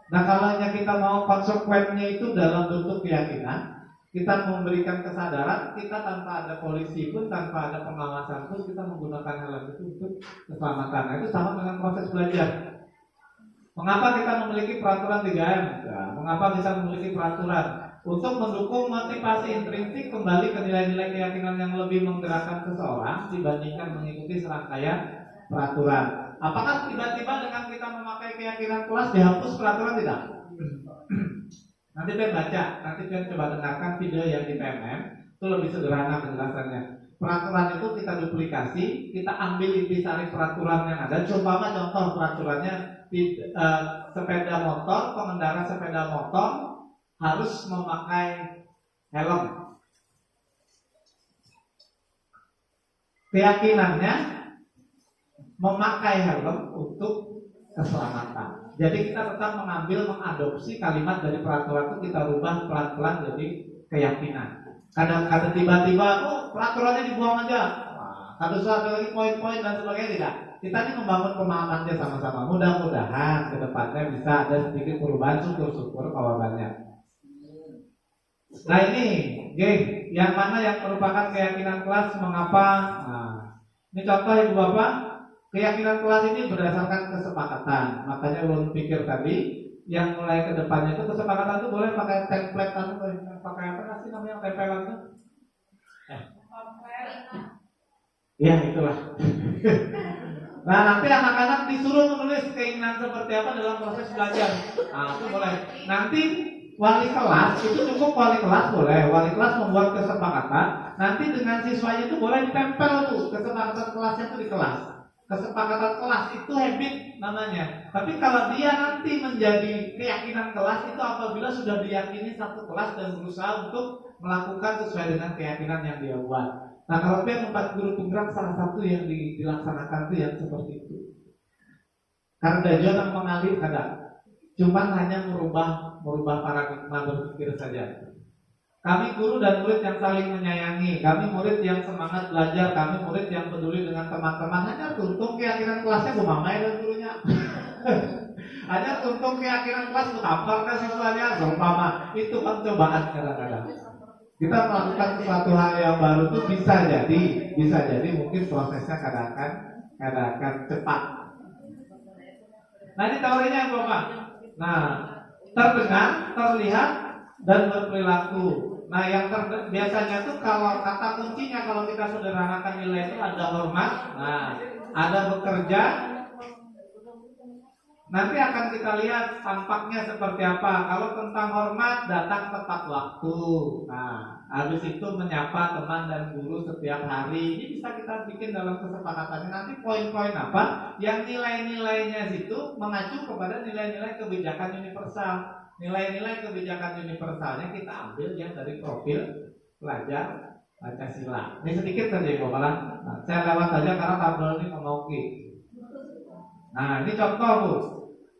S1: Nah, kalau hanya kita mau konsekuensinya itu dalam bentuk keyakinan, kita memberikan kesadaran, kita tanpa ada polisi pun, tanpa ada pengawasan pun, kita menggunakan helm itu untuk keselamatan. Nah, itu sama dengan proses belajar. Mengapa kita memiliki peraturan 3M? Nah, mengapa kita memiliki peraturan? Untuk mendukung motivasi intrinsik kembali ke nilai-nilai keyakinan yang lebih menggerakkan seseorang dibandingkan mengikuti serangkaian peraturan. Apakah tiba-tiba dengan kita memakai keyakinan kelas dihapus peraturan? Tidak. Nanti saya baca, nanti saya coba dengarkan video yang di PMM, itu lebih sederhana penjelasannya. Peraturan itu kita duplikasi, kita ambil intisari peraturan yang ada. Coba contoh peraturannya, sepeda motor, pengendara sepeda motor harus memakai helm. Keyakinannya memakai helm untuk keselamatan. Jadi kita tetap mengadopsi kalimat dari peraturan itu, kita rubah pelan-pelan jadi keyakinan. Kadang-kadang tiba-tiba peraturannya dibuang aja. Harus ada lagi poin-poin dan sebagainya, tidak. Kita ini membangun pemahamannya sama-sama. Mudah-mudahan ke depannya bisa ada sedikit perubahan, syukur-syukur kawannya. Nah ini, yang mana yang merupakan keyakinan kelas, mengapa? Nah, ini contoh Ibu Bapak, keyakinan kelas ini berdasarkan kesepakatan. Makanya ulun pikir tadi, yang mulai ke depannya itu kesepakatan itu boleh pakai template atau pakai apa sih namanya tempelan itu? Ya itulah. Nah nanti anak-anak disuruh menulis keinginan seperti apa dalam proses belajar. Nah itu boleh. Nanti wali kelas itu cukup, wali kelas boleh, wali kelas membuat kesepakatan. Nanti dengan siswanya itu boleh ditempel tuh kesepakatan kelasnya itu di kelas. Kesepakatan kelas itu habit namanya. Tapi kalau dia nanti menjadi keyakinan kelas itu apabila sudah diyakini satu kelas dan berusaha untuk melakukan sesuai dengan keyakinan yang dia buat. Nah kalau dia 4 guru penggerak, salah satu yang dilaksanakan itu yang seperti itu. Karena jangan mengalir kadang, cuman hanya merubah paradigma berpikir saja. Kami guru dan murid yang saling menyayangi, kami murid yang semangat belajar, kami murid yang peduli dengan teman-teman. Hanya tuntung keyakinan kelasnya Bu Mamai dan gurunya. Hanya tuntung keyakinan kelas betapa kan siswanya seumpama. Itu kan cobaan kadang-kadang. Kita melakukan sesuatu hal yang baru itu bisa jadi mungkin prosesnya kadang-kadang cepat. Nah ini teorinya Bapak. Nah, terdengar, terlihat, dan berperilaku. Nah yang biasanya tuh kalau kata kuncinya kalau kita sederhanakan nilai itu ada hormat, nah ada bekerja. Nanti akan kita lihat tampaknya seperti apa. Kalau tentang hormat, datang tepat waktu. Nah, habis itu menyapa teman dan guru setiap hari. Ini bisa kita bikin dalam kesepakatannya. Nanti poin-poin apa yang nilai-nilainya situ mengacu kepada nilai-nilai kebijakan universal. Nilai-nilai kebijakan universalnya kita ambil yang dari profil pelajar Pancasila. Ini sedikit saja Bapak. Nah, saya lewat saja karena tabel ini mengoki. Nah, ini contoh Bu.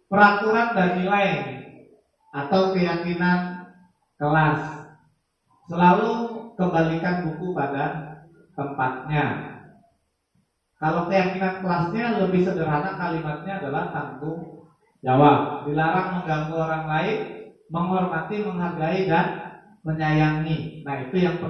S1: Peraturan dan nilai atau keyakinan kelas. Selalu kembalikan buku pada tempatnya. Kalau keyakinan kelasnya lebih sederhana, kalimatnya adalah tanggung jawab. Dilarang mengganggu orang lain, menghormati, menghargai, dan menyayangi. Nah itu yang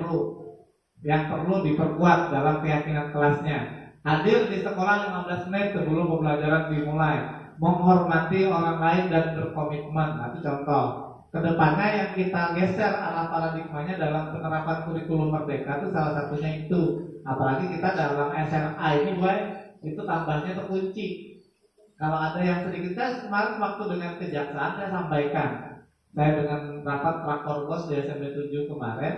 S1: perlu diperkuat dalam keyakinan kelasnya. Hadir di sekolah 15 menit sebelum pembelajaran dimulai. Menghormati orang lain dan berkomitmen. Nah itu contoh. Kedepannya yang kita geser arah paradigmanya dalam penerapan kurikulum merdeka itu salah satunya itu. Apalagi kita dalam SMA ini boy, itu tambahnya terkunci. Kalau ada yang sedikit, saya kemarin waktu dengan kejaksaan saya sampaikan. Saya dengan rapat Prakorpos di SMP 7 kemarin,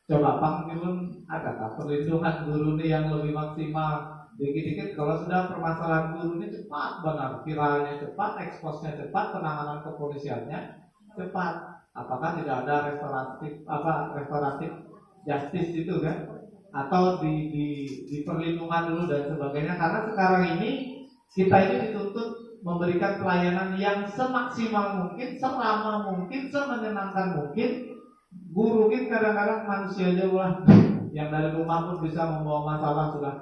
S1: coba panggilun ada perlindungan guru ini yang lebih maksimal. Dikit-dikit kalau sudah permasalahan guru ini cepat benar, viralnya cepat, eksposnya cepat, penanganan kepolisiannya cepat. Apakah tidak ada restoratif justice itu kan? Atau di perlindungan dulu dan sebagainya. Karena sekarang ini kita ini dituntut memberikan pelayanan yang semaksimal mungkin, selama mungkin, semenyenangkan mungkin. Guru kita kadang-kadang manusia aja lah, yang dari rumah pun bisa membawa masalah sudah.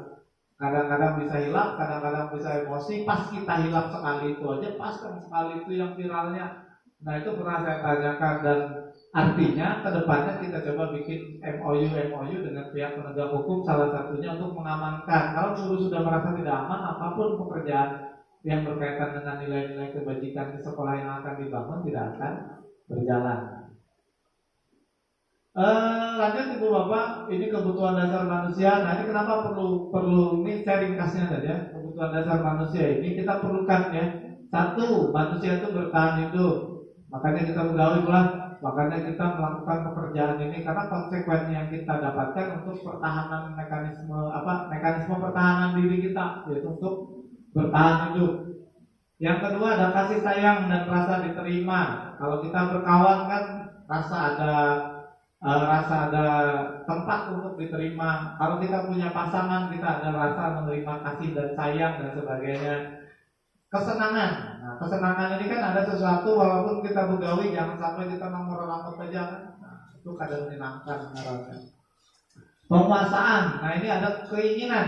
S1: Kadang-kadang bisa hilap, kadang-kadang bisa emosi. Pas kita hilap sekali itu aja, pas sekali itu yang viralnya. Nah itu pernah saya tanyakan dan artinya kedepannya kita coba bikin MOU dengan pihak penegak hukum, salah satunya untuk mengamankan. Kalau guru sudah merasa tidak aman, apapun pekerjaan yang berkaitan dengan nilai-nilai kebajikan di sekolah yang akan dibangun tidak akan berjalan. Lanjut Ibu Bapak, ini kebutuhan dasar manusia. Nah ini kenapa perlu ini saya ringkasnya saja. Kebutuhan dasar manusia ini kita perlukan ya. Satu, manusia itu bertahan hidup. Makanya kita pegawai lah. Makanya kita melakukan pekerjaan ini karena konsekuensi yang kita dapatkan untuk pertahanan mekanisme pertahanan diri kita, yaitu untuk bertahan hidup. Yang kedua ada kasih sayang dan rasa diterima. Kalau kita berkawan kan rasa ada tempat untuk diterima. Kalau kita punya pasangan, kita ada rasa menerima kasih dan sayang dan sebagainya. Kesenangan. Nah, kesenangan ini kan ada sesuatu walaupun kita begawi, jangan sampai kita nomor rambut aja kan. Nah, itu kadang menyenangkan harapnya. Penguasaan. Nah, ini ada keinginan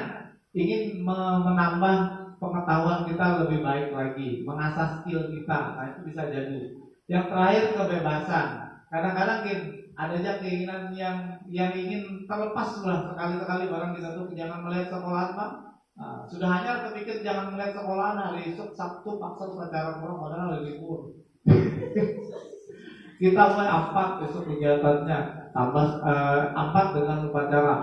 S1: ingin menambah pengetahuan kita lebih baik lagi, mengasah skill kita. Nah, itu bisa jadi. Yang terakhir kebebasan. Kadang-kadang ada aja keinginan yang ingin terlepas lah sekali-sekali barang kita tuh jangan melihat sekolahan Pak. Nah, sudah hanya kepikir jangan melihat sekolahan hari Sabtu paksa secara kurang padahal hari libur. Kita mulai 4 besok kegiatannya tambah 4 dengan upacara.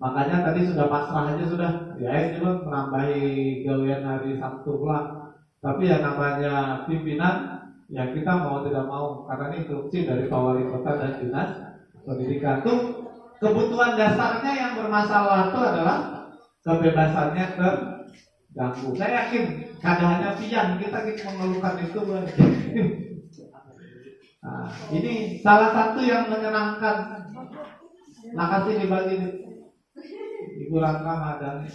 S1: Makanya tadi sudah pasrah aja sudah. Ya cuma menambahi gawean hari Sabtu pula. Tapi ya namanya pimpinan yang kita mau tidak mau karena ini instruksi dari Pak Wali Kota dan Dinas Pendidikan. Tuh kebutuhan dasarnya yang bermasalah itu adalah kebebasannya terganggu. Saya yakin kadang-kadang pian kita mengeluhkan itu bukan. Nah, ini salah satu yang menyenangkan. Makasih dibagi Ibu Rangka Madani.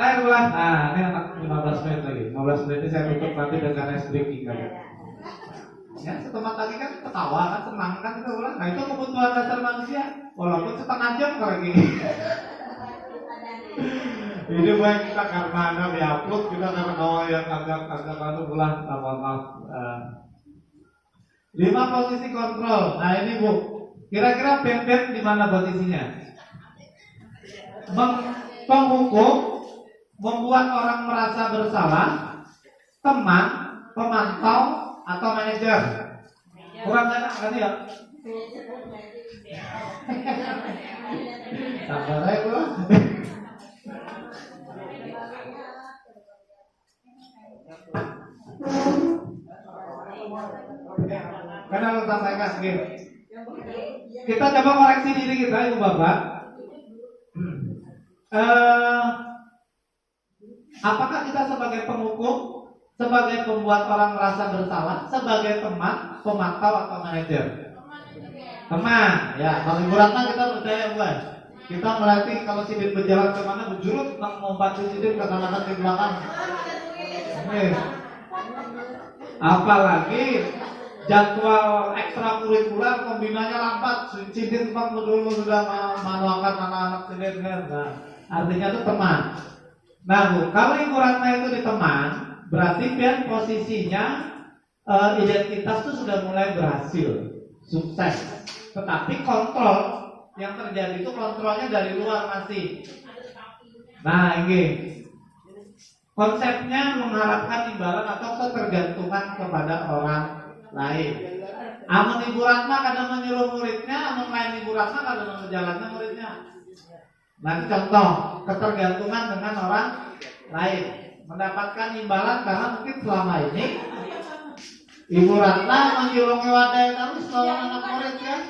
S1: Terakhir lah. Nah, ini anak 15 menit lagi. 15 menit ini saya tutup nanti dengan ice breaking kali. Ya, setelah tadi kan ketawa kan, senang kan kita ulang. Nah, itu kebutuhan dasar manusia. Walaupun setengah jam kalau gini. Ini baik kita karena ada diupload, kita karena yang agak ulah maaf. 5 posisi kontrol. Nah, ini Bu. Kira-kira Ben di mana posisinya? Penghukum, membuat orang merasa bersalah, teman, pemantau, atau manajer. Kurang enak kan ya? Sabar aja pula. Karena harus sampaikan gitu. Kita coba koreksi diri kita, Ibu Bapak. Apakah kita sebagai penghukum, sebagai pembuat orang merasa bersalah, sebagai teman, pemantau atau manajer? Teman, ya. Kalau Ibu Ratna kita percaya bukan? Kita melatih kalau Sidin berjalan kemana berjurut, membantu Sidin ke kanan di belakang. Apalagi jadwal ekstrakurikuler kombinanya lambat, Sidin Bang dulu sudah menuangkan anak-anak Sidin kan. Nah, artinya itu teman. Nah Bu, kalau Ibu Ratna itu di teman, berarti Pian posisinya identitas itu sudah mulai berhasil, sukses. Tetapi kontrol yang terjadi itu kontrolnya dari luar masih. Nah ini konsepnya mengharapkan imbalan atau ketergantungan kepada orang lain. Amun Ibu Ratna kadang menyuruh muridnya, amun lain Ibu Ratna kadang menjalankan muridnya. Nah contoh ketergantungan dengan orang lain, mendapatkan imbalan karena mungkin selama ini Ibu Ratna menyuruh wadah terus lawan anak murid kan.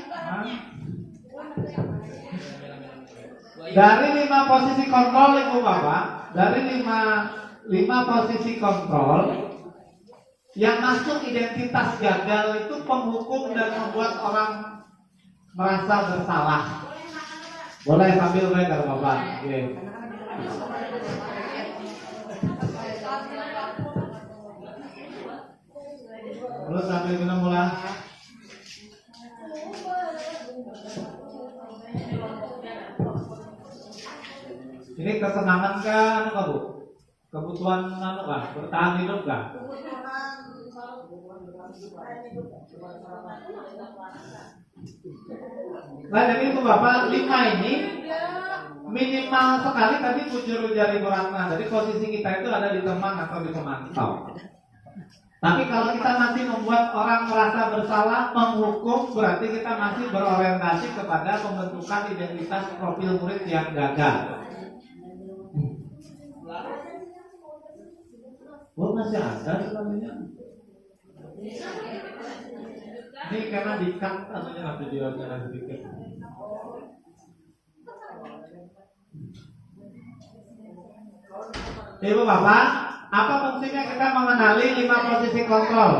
S1: Dari 5 posisi kontrol Ibu Bapak, dari 5 posisi kontrol yang masuk identitas gagal itu penghukum dan membuat orang merasa bersalah. Boleh sambil belajar Bapak. Okay. Terus sambil minum mulai. Ini kesenangan kan, Bu? Kebutuhan bertahan hidup kah? Nah jadi itu Bapak 5 ini minimal sekali tadi bujur jari beratna. Jadi posisi kita itu ada di teman atau di pemantau. Tapi kalau kita masih membuat orang merasa bersalah, menghukum, berarti kita masih berorientasi kepada pembentukan identitas profil murid yang gagal. Oh masih ada sebenarnya. Ini karena di-cut namanya videonya sedikit. Ibu Bapak, apa fungsinya kita mengenali 5 posisi kontrol?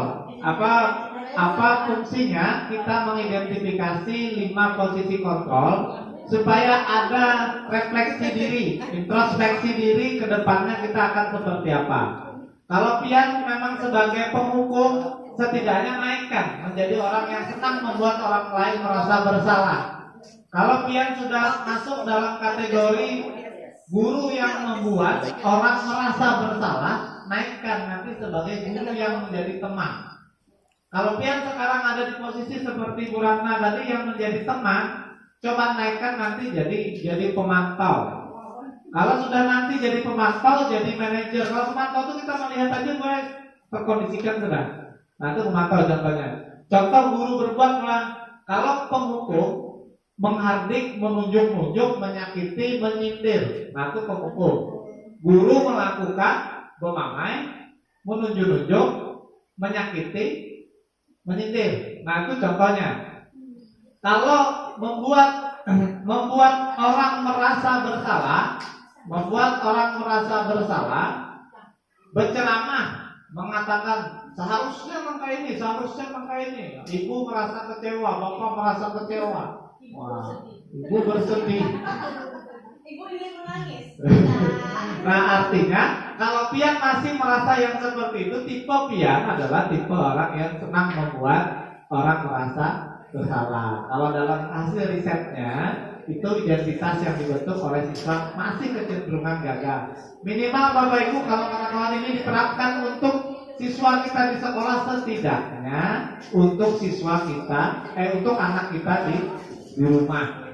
S1: Apa fungsinya kita mengidentifikasi 5 posisi kontrol supaya ada refleksi diri, introspeksi diri ke depannya kita akan seperti apa? Kalau Pian memang sebagai penghukum, setidaknya naikkan menjadi orang yang senang membuat orang lain merasa bersalah. Kalau Pian sudah masuk dalam kategori guru yang membuat orang merasa bersalah, naikkan nanti sebagai guru yang menjadi teman. Kalau Pian sekarang ada di posisi seperti Bu Ratna tadi yang menjadi teman, coba naikkan nanti jadi pemantau. Kalau sudah nanti jadi pemantau, jadi manajer. Kalau pemantau itu kita melihat aja gue terkondisikan sudah. Nah itu pemantau contohnya. Contoh guru berbuat malah kalau penghukum menghardik, menunjuk-nunjuk, menyakiti, menyindir. Nah itu penghukum. Guru melakukan memamai, menunjuk-nunjuk, menyakiti, menyindir. Nah itu contohnya. Kalau membuat orang merasa bersalah, berceramah, mengatakan seharusnya mangka ini. Ibu merasa kecewa, bapak merasa kecewa. Wah, ibu bersedih.
S2: Ibu ingin menangis.
S1: Nah artinya kalau pian masih merasa yang seperti itu, tipe pian adalah tipe orang yang senang membuat orang merasa bersalah. Kalau dalam hasil risetnya itu identitas yang dibentuk oleh siswa masih kecenderungan gagal. Minimal Bapak Ibu kalau kawan-kawan ini diterapkan untuk siswa kita di sekolah, setidaknya untuk siswa kita, untuk anak kita di rumah.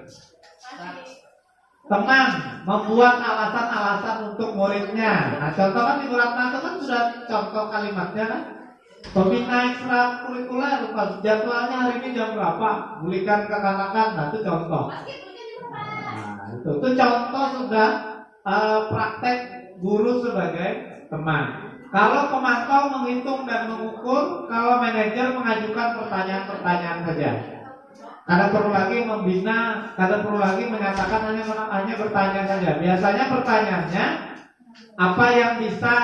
S1: Teman membuat alasan-alasan untuk muridnya. Nah, contoh kan di Ratna itu kan sudah contoh kalimatnya kan. Pembina ekstrakurikuler, jadwalnya hari ini jam berapa? Bulikan kekanakan, nah itu contoh. Nah, itu contoh sudah praktek guru sebagai teman. Kalau pemantau menghitung dan mengukur, kalau manajer mengajukan pertanyaan-pertanyaan saja. Kada perlu lagi membina, kada perlu lagi menyatakan, hanya bertanya saja. Biasanya pertanyaannya, apa yang bisa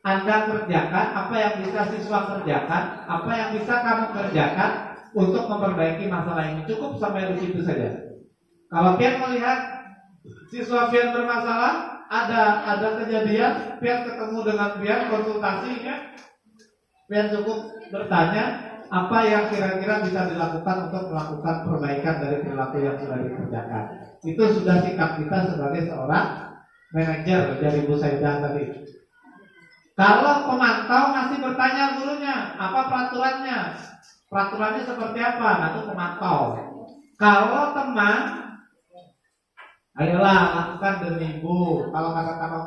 S1: Anda kerjakan, apa yang bisa siswa kerjakan, apa yang bisa kamu kerjakan untuk memperbaiki masalah ini. Cukup sampai di situ saja. Kalau pian melihat siswa pian bermasalah, ada kejadian, pian ketemu dengan pian konsultasinya, pian cukup bertanya, apa yang kira-kira bisa dilakukan untuk melakukan perbaikan dari perilaku yang sudah dikerjakan. Itu sudah sikap kita sebagai seorang manajer dari Bu Saidah tadi. Kalau pemantau masih bertanya gurunya, apa peraturannya? Peraturannya seperti apa? Nah itu pemantau. Kalau teman, ayolah lakukan demi ibu. Kalau kamu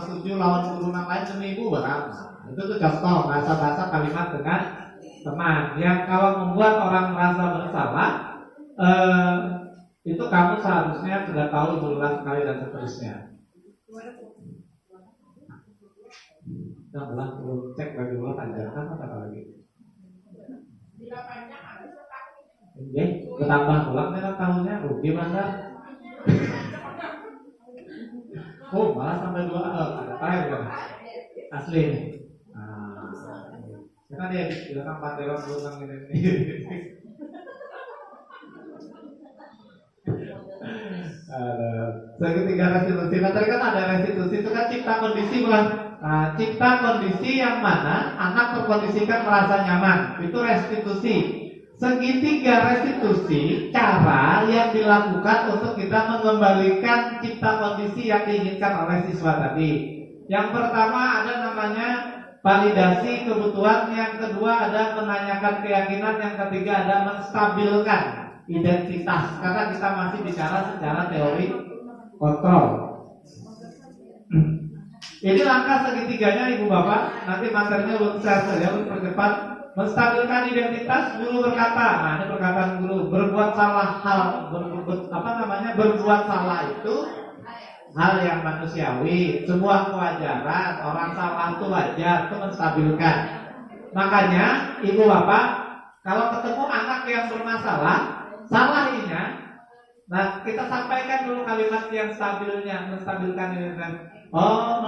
S1: setuju lawan guru yang lain demi ibu berapa? Itu tuh contoh bahasa-bahasa kalimat dengan teman yang kalau membuat orang merasa bersalah, itu kamu seharusnya sudah tahu berulang kali dan seterusnya. Nah, belum cek lagi ulang tanjakan apa lagi? Oke, bertambah ulang dengan tahunnya rugi mana? Oh, malah sampai 2 ada tayar kan? Asli. Karena dia bilang 4 lewat berulang ini. Segitiga restitusi. Nah tadi kan ada restitusi itu kan cipta kondisi bukan? Nah, cipta kondisi yang mana anak terkondisikan merasa nyaman. Itu restitusi. Segitiga restitusi cara yang dilakukan untuk kita mengembalikan cipta kondisi yang diinginkan oleh siswa tadi. Yang pertama ada namanya validasi kebutuhan, yang kedua ada menanyakan keyakinan, yang ketiga ada menstabilkan identitas. Karena kita masih bicara secara teori kontrol. Ini langkah segitiganya Ibu Bapak. Nanti materinya belum share saja untuk percepat. Menstabilkan identitas, guru berkata, nah ini perkataan guru, berbuat salah berbuat salah itu hal yang manusiawi, sebuah kewajaran. Orang salah itu wajar, itu menstabilkan. Makanya Ibu Bapak kalau ketemu anak yang bermasalah, salah ininya, nah kita sampaikan dulu kalimat yang stabilnya, menstabilkan ini. Oh,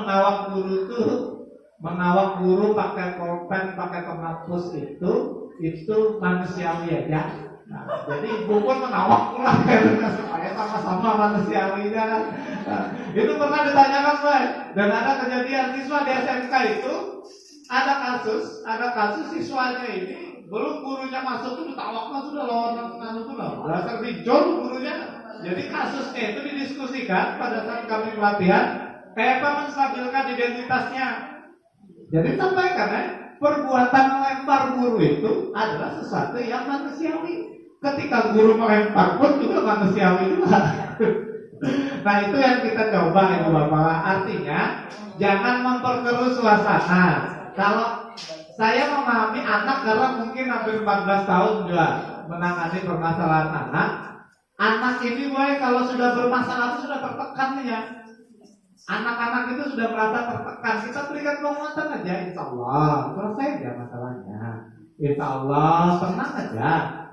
S1: mengawak guru pakai pulpen, pakai penghapus itu manusiawi aja. Nah, jadi ibu pun mengawak pula supaya sama-sama manusiawinya. Nah, itu pernah ditanyakan Pak. Dan ada kejadian siswa di SMK itu ada kasus siswanya ini belum gurunya masuk itu ditawaknya sudah lawan dasar bijol gurunya. Jadi kasusnya itu didiskusikan pada saat kami pelatihan. Kayak apa menstabilkan identitasnya. Jadi sampaikan perbuatan melempar guru itu adalah sesuatu yang manusiawi. Ketika guru melempar pun juga manusiawi juga. Nah itu yang kita coba Ibu Bapak. Artinya jangan memperkeruh suasana. Kalau saya memahami anak karena mungkin hampir 14 tahun juga menangani permasalahan anak. Anak ini kalau sudah bermasalah itu sudah tertekan ya. Anak-anak itu sudah merasa tertekan. Kita berikan penguatan aja, insya Allah selesai aja masalahnya. Insya Allah tenang aja.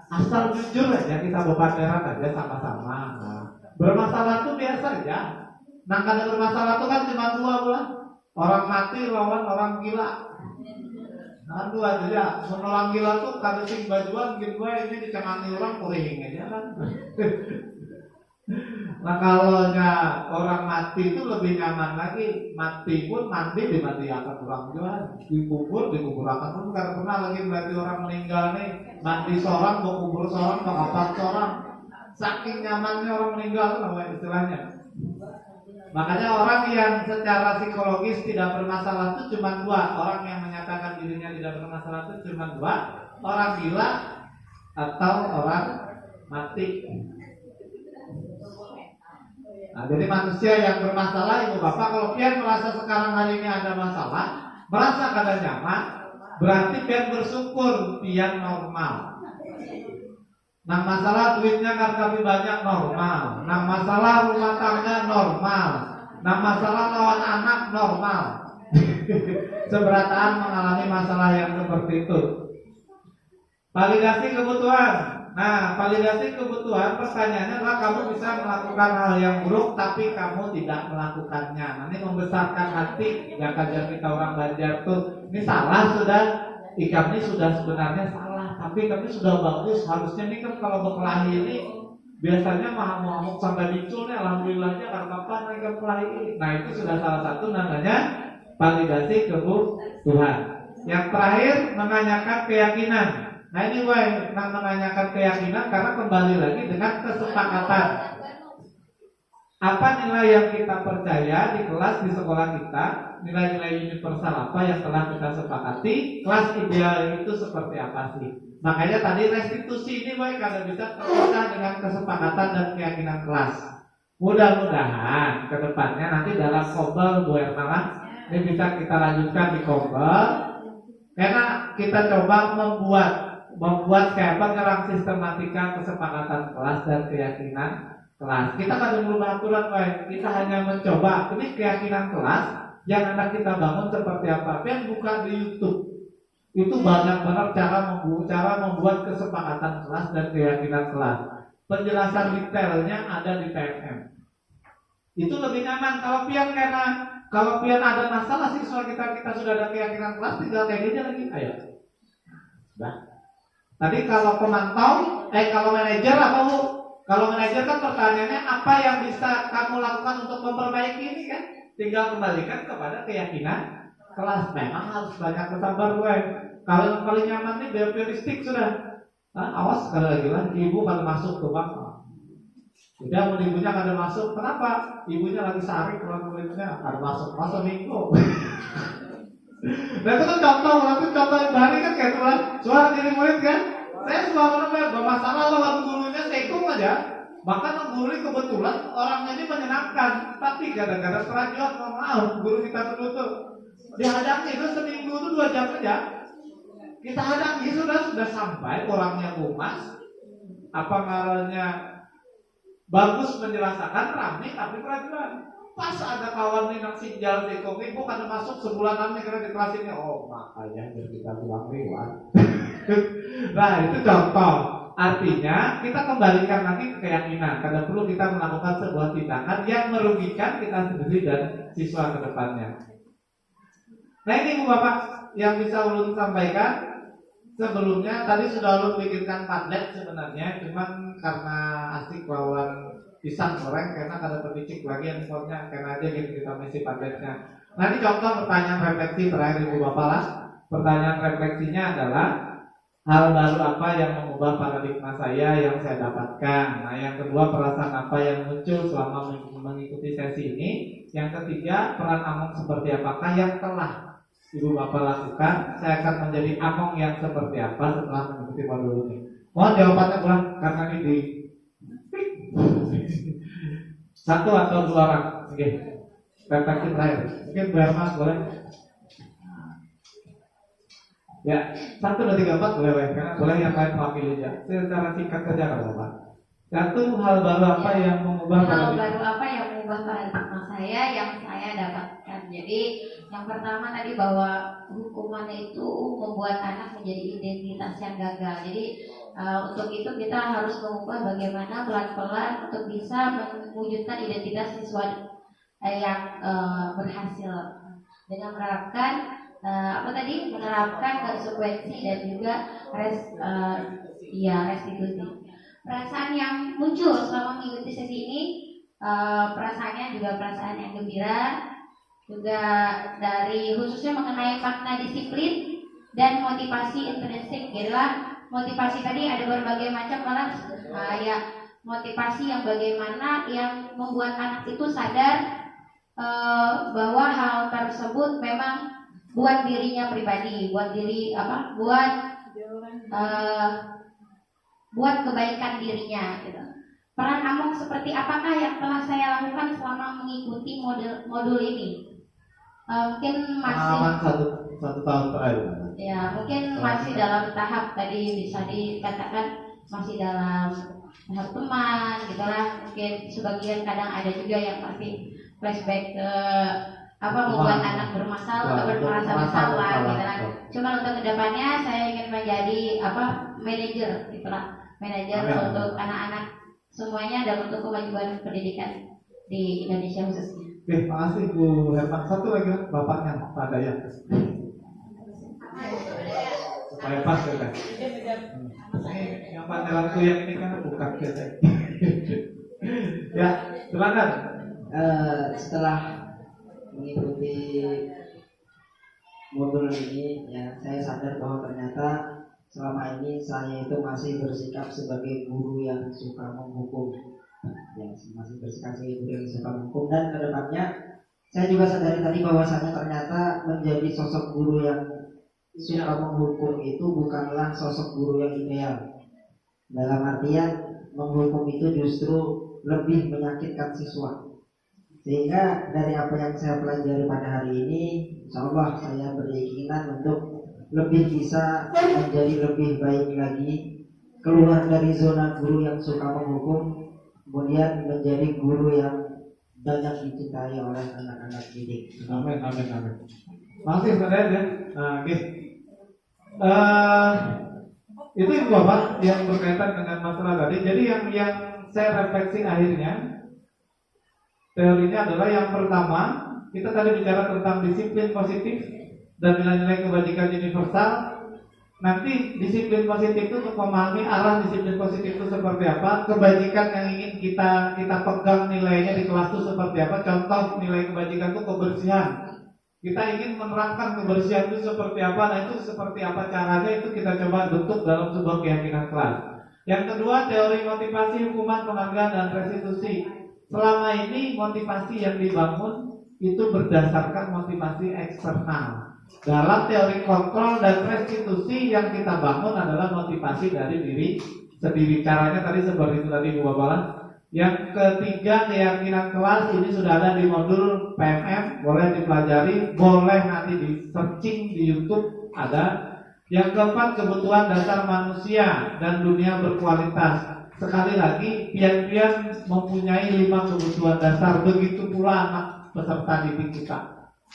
S1: Asal jujur aja kita berpacaran aja sama-sama. Nah, bermasalah itu biasa aja. Nah kalau bermasalah itu kan cuma 2 bulan. Orang mati lawan orang gila. Nah 2 aja ya. Orang gila tuh kada sing bajuan gitu ini dicengani orang kuring aja kan. Nah kalau orang mati itu lebih nyaman lagi, mati pun mandi dimatikan orang juga, dikubur akan pun karena pernah lagi berarti orang meninggal nih mandi seorang, mau kubur seorang, mau apa seorang, saking nyamannya orang meninggal itu namanya istilahnya. Makanya orang yang secara psikologis tidak bermasalah itu cuma dua, orang yang menyatakan dirinya tidak bermasalah itu cuma dua, orang gila atau orang mati. Nah, jadi manusia yang bermasalah ibu bapak, kalau pian merasa sekarang hari ini ada masalah, merasa kada nyaman, berarti pian bersyukur pian normal. Nah masalah duitnya kan kami banyak normal, nah masalah rumah tangga normal, nah masalah lawan anak normal. Seberataan mengalami masalah yang seperti itu. Validasi kebutuhan. Nah, validasi kebutuhan pertanyaannya adalah kamu bisa melakukan hal yang buruk tapi kamu tidak melakukannya. Nah, ini membesarkan hati. Ya kajian kita orang Banjar tuh, ini salah sudah, kami sudah sebenarnya salah, tapi kami sudah bagus. Harusnya ini kan kalau berkelahi ini biasanya mahamuk sampai muncul nih, alhamdulillahnya karena apa naik berkelahi ini. Nah, itu sudah salah satu namanya validasi kebutuhan. Yang terakhir menanyakan keyakinan. Nah ini menanyakan keyakinan karena kembali lagi dengan kesepakatan. Apa nilai yang kita percaya di kelas di sekolah kita, nilai-nilai universal apa yang telah kita sepakati, kelas ideal itu seperti apa sih? Makanya tadi restitusi ini kalau bisa terpisah dengan kesepakatan dan keyakinan kelas. Mudah-mudahan kedepannya nanti dalam kobel Bu Erna ini bisa kita lanjutkan di kobel, karena kita coba membuat kayak pengerang sistematika kesepakatan kelas dan keyakinan kelas. Kita kan merubah aturan, kita hanya mencoba ini keyakinan kelas yang akan kita bangun seperti apa. Yang buka di YouTube itu banyak banget cara membuat kesepakatan kelas dan keyakinan kelas. Penjelasan detailnya ada di TMM. Itu lebih nyaman kalau pian ada masalah siswa kita sudah ada keyakinan kelas, tinggal kayak gini lagi, ayo. Nah. Tadi kalau pemantau, kalau manajer apa Bu? Kalau manajer kan pertanyaannya apa yang bisa kamu lakukan untuk memperbaiki ini kan? Tinggal kembalikan kepada keyakinan kelas. Memang harus banyak kesabar gue. Kalau yang paling nyaman nih behavioristik sudah. Awas sekali lagi lah, ibu kalau masuk ke bank. Udah ibunya kada masuk, kenapa? Ibunya lagi sehari pulang muridnya kada masuk minggu. Nah itu kan contoh dari kan kayak suara diri murid kan. Saya suara bermasalah lawan gurunya sekung aja. Bahkan guru ini kebetulan orangnya ini menyenangkan, tapi kadang-kadang terajut maaf guru kita tuh dihadang itu seminggu itu 2 jam aja. Kita hadangi sudah sampai orangnya humas, apa ngarannya bagus menjelaskan rame tapi keraguan. Pas ada kawan nih nak sinjal di kopi, bukan masuk sebulanan nih karena di kelas ini. Oh makanya biar kita pulang riwan. Nah itu contoh. Artinya kita kembalikan lagi ke keyakinan. Karena perlu kita melakukan sebuah tindakan yang merugikan kita sendiri dan siswa ke depannya. Nah ini Bu Bapak yang bisa ulun sampaikan. Sebelumnya tadi sudah ulun bikinkan Padlet sebenarnya, cuman karena asik lawan pisang goreng karena kada terpicik lagi handphonenya, karena aja gitu kita mesti Padletnya. Nanti contoh pertanyaan refleksi terakhir Ibu Bapak lah. Pertanyaan refleksinya adalah hal baru apa yang mengubah paradigma saya yang saya dapatkan. Nah yang kedua perasaan apa yang muncul selama mengikuti sesi ini. Yang ketiga peran Among seperti apakah yang telah Ibu Bapak lakukan. Saya akan menjadi Among yang seperti apa setelah mengikuti modul ini. Mohon jawabannya pulang karena ini di satu atau 2 orang. Oke. Refleksi terakhir. Mungkin Berma boleh. Ya, 1, 2, 3, 4 boleh. Karena boleh yang lain mewakili aja. Secara singkat saja kalau Bapak. Satu hal baru apa yang mengubah
S2: paradigma saya yang saya dapatkan. Jadi yang pertama tadi bahwa hukuman itu membuat anak menjadi identitas yang gagal. Jadi untuk itu kita harus mengubah bagaimana pelan-pelan untuk bisa mewujudkan identitas siswa yang berhasil dengan menerapkan menerapkan konsekuensi dan juga restitusi. Perasaan yang muncul selama mengikuti sesi ini perasaannya juga perasaan yang gembira, juga dari khususnya mengenai makna disiplin dan motivasi intrinsik. Jadilah motivasi tadi ada berbagai macam, malah ya motivasi yang bagaimana yang membuat anak itu sadar bahwa hal tersebut memang buat dirinya pribadi, buat diri buat kebaikan dirinya gitu. Peran Among seperti apakah yang telah saya lakukan selama mengikuti modul ini? Mungkin masih
S1: satu tahun terakhir.
S2: Ya, mungkin masih dalam tahap tadi bisa dikatakan masih dalam tahap teman gitulah. Mungkin sebagian kadang ada juga yang masih flashback ke membuat anak bermasalah, merasa bersalah gitu lah. Cuma untuk kedepannya saya ingin menjadi manajer gitulah, manajer untuk anak-anak semuanya dan untuk kemajuan pendidikan di Indonesia khususnya.
S1: Oke, makasih Bu Herman. Satu lagi bapaknya Pak Dayat. Supaya pas ya kan. Yang pantelanku yang ini kan bukan kita. Ya, silakan.
S3: Setelah mengikuti modul ini, ya saya sadar bahwa ternyata selama ini saya itu masih bersikap sebagai guru yang suka menghukum, ya masih bersikap sebagai guru yang suka menghukum, dan kedepannya saya juga sadari tadi bahwasanya ternyata menjadi sosok guru yang suka menghukum itu bukanlah sosok guru yang ideal. Dalam artian menghukum itu justru lebih menyakitkan siswa. Sehingga dari apa yang saya pelajari pada hari ini, insya Allah saya berkeinginan untuk lebih bisa menjadi lebih baik lagi, keluar dari zona guru yang suka menghukum, kemudian menjadi guru yang banyak dicintai oleh anak-anak didik.
S1: Amin, amin, amin. Makasih saudara ya. Nah, itu Ibu Bapak yang berkaitan dengan masalah tadi. Jadi yang saya refleksi akhirnya teorinya adalah yang pertama, kita tadi bicara tentang disiplin positif dan nilai-nilai kebajikan universal. Nanti disiplin positif itu untuk memahami arah disiplin positif itu seperti apa, kebajikan yang ingin kita pegang nilainya di kelas itu seperti apa. Contoh nilai kebajikan itu kebersihan. Kita ingin menerapkan kebersihan itu seperti apa, nah itu seperti apa caranya, itu kita coba bentuk dalam sebuah keyakinan kelas. Yang kedua, teori motivasi, hukuman, penghargaan, dan restitusi. Selama ini motivasi yang dibangun itu berdasarkan motivasi eksternal. Dalam teori kontrol dan restitusi yang kita bangun adalah motivasi dari diri sendiri. Caranya tadi seperti itu tadi Bu Bapak. Yang ketiga, keyakinan kelas ini sudah ada di modul PMM, boleh dipelajari, boleh nanti di searching di YouTube ada. Yang keempat, kebutuhan dasar manusia dan dunia berkualitas. Sekali lagi, pian-pian mempunyai 5 kebutuhan dasar, begitu pula anak peserta didik kita.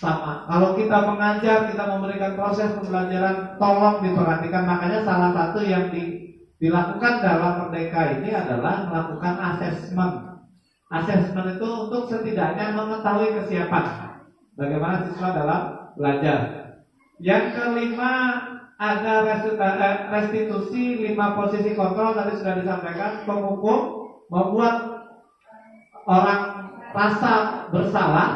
S1: Sama, kalau kita mengajar, kita memberikan proses pembelajaran, tolong diperhatikan. Makanya salah satu yang dilakukan dalam Merdeka ini adalah melakukan asesmen. Asesmen itu untuk setidaknya mengetahui kesiapan bagaimana siswa dalam belajar. Yang kelima, ada restitusi 5 posisi kontrol tadi sudah disampaikan. Penghukum, membuat orang rasa bersalah,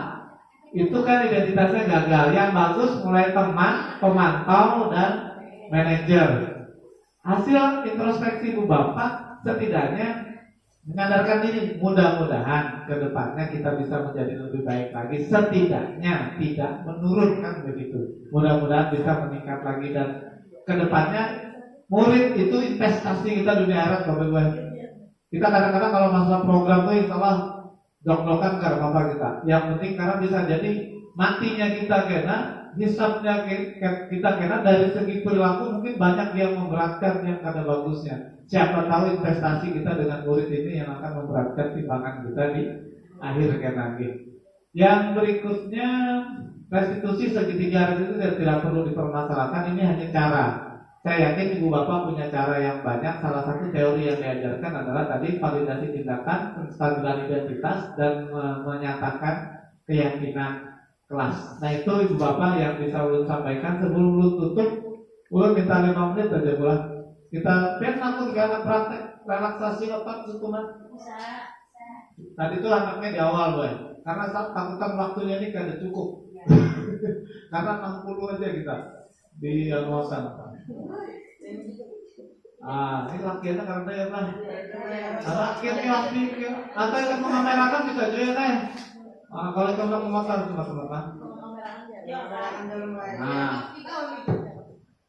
S1: itu kan identitasnya gagal. Yang bagus mulai teman, pemantau, dan manajer. Hasil introspeksi Bu Bapak setidaknya menyadarkan diri, mudah-mudahan ke depannya kita bisa menjadi lebih baik lagi, setidaknya tidak menurun kan begitu. Mudah-mudahan bisa meningkat lagi, dan ke depannya murid itu investasi kita dunia akhirat Bapak Ibu. Kita kadang-kadang kalau masalah program itu insya Allah jok-jokan karena apa kita. Yang penting karena bisa jadi matinya kita kena, hisabnya kita kena, dari segi perilaku mungkin banyak yang memberatkan yang kada bagusnya. Siapa tahu investasi kita dengan murid ini yang akan memberatkan timbangan kita di akhir kenangan. Yang berikutnya, restitusi segitiga restitusi tidak perlu dipermasalahkan, ini hanya cara. Saya yakin Ibu Bapak punya cara yang banyak. Salah satu teori yang diajarkan adalah tadi validasi tindakan, penstabilan identitas, dan menyatakan keyakinan kelas. Nah itu Ibu Bapak yang bisa ulun sampaikan. Sebelum ulun tutup, ulun minta 5 menit aja bulan. Kita langsung ke praktek relaksasi otak hukuman. Tadi itu anaknya di awal boy, karena takutan waktunya ini kada cukup. Karena 60 aja kita di anggota. Ini lakiannya karena ya lah. Lakiannya laki, atau yang mengamerakan bisa juga teh. Kalau kamu memotor teman-teman.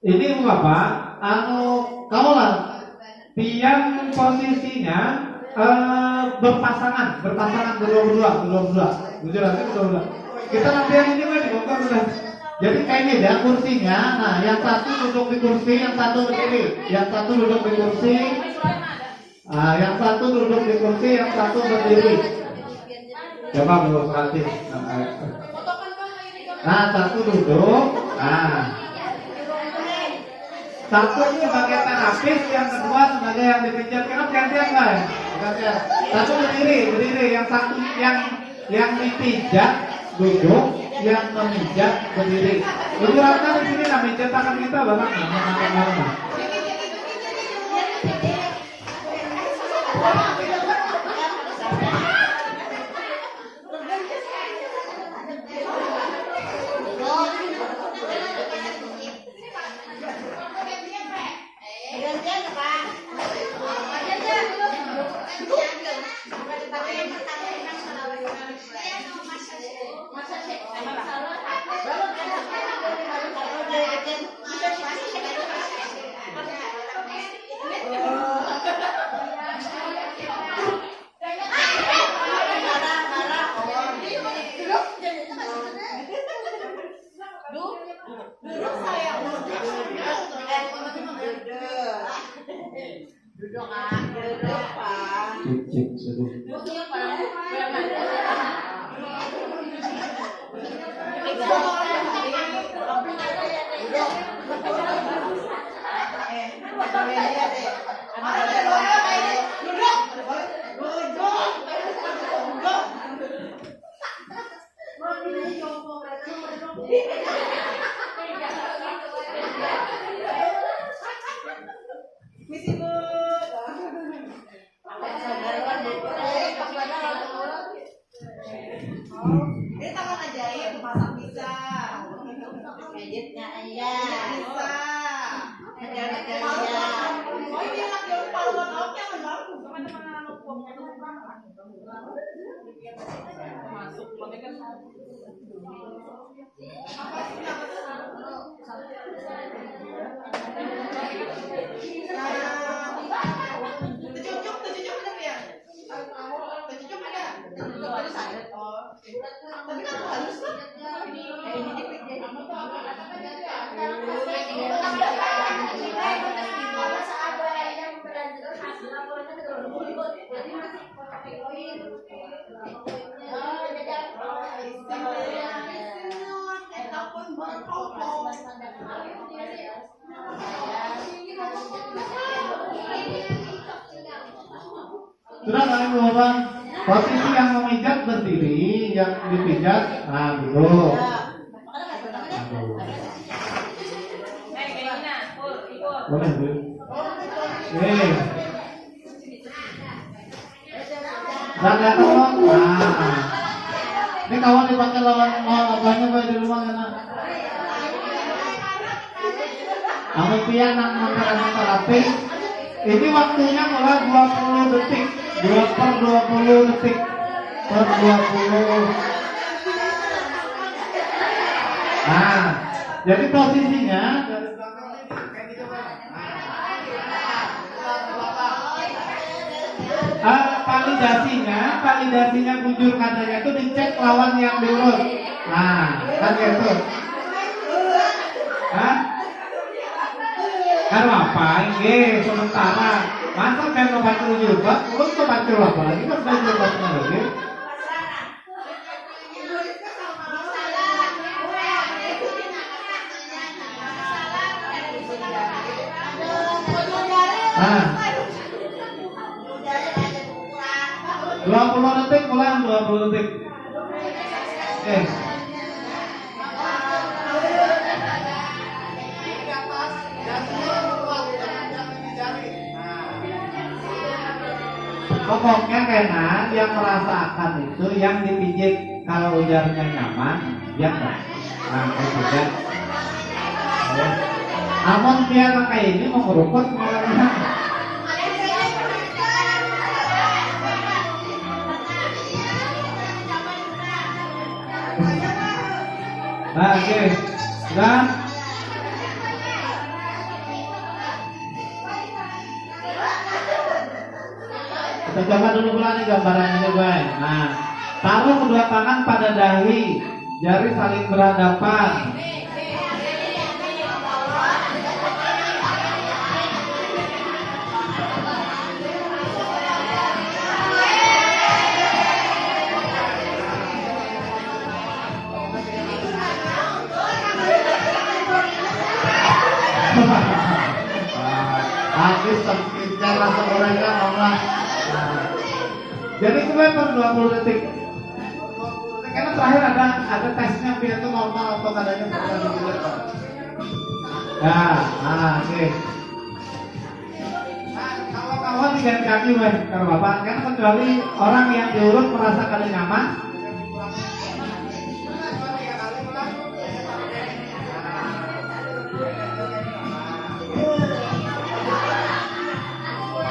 S1: Ini Bapak, kaulah pian posisinya berpasangan berdua. Jujur aja berdua. Kita nanti yang ini mah dibongkar sudah. Jadi kayaknya ya kursinya, nah yang satu duduk di kursi, yang satu berdiri. Yang satu duduk di kursi, yang satu duduk di kursi, yang satu berdiri. Coba belum perhatiin. Nah satu duduk, satu sebagai terapis, yang kedua sebagai yang dipijat. Kenapa gantian kan? Satu berdiri, yang satu yang dipijat duduk, yang memijat berdiri. Jujur aja di sini lah mijat tangan kita banget.
S4: Ini taman ajaib, masak bisa. Gadgetnya aja. Bisa. Ngejar-ngejar aja. Oh ini lagi paluan oke menang. Teman-teman anak buang itu masuk mereka tapi kan halus kan?
S1: Sudah kalian Bapak, posisi yang memijat berdiri, yang dipijat, duduk. Boleh, Bu. Dan tolong. Ini kawan dipakai lawan abahnya Pak di rumah kan? Amin pian nak memberikan terapi. Ini waktunya mulai 20 detik. 20 detik per 20. Jadi posisinya dari belakang ini kayak gitu Pak. Validasinya bujur katanya itu dicek lawan yang diurut. Kan gitu. Karena apa? Ini sementara masa kan lo baca juga, urut lo baca apa lagi kan baca lagi. Nah, 20 detik mulai 20 detik. Oke. pokoknya kena yang merasakan itu yang dipijit. Kalau ujarnya nyaman, ya kan? Nah, itu ya. Amun dia kayak ini mau ngeruput malah. Nah, oke. Dan kita coba dulu pula nih gambarannya coba. Nah, taruh kedua tangan pada dahi, jari saling berhadapan. Habis sempitnya rasa gorengan mama. Jadi gue per 20 detik. Karena terakhir ada tesnya biar itu normal atau kadangnya terlalu gitu. Ya, oke. Nah, kalau kawan diganti kaki weh, kalau bapak kan kecuali orang yang diurut merasa kada nyaman.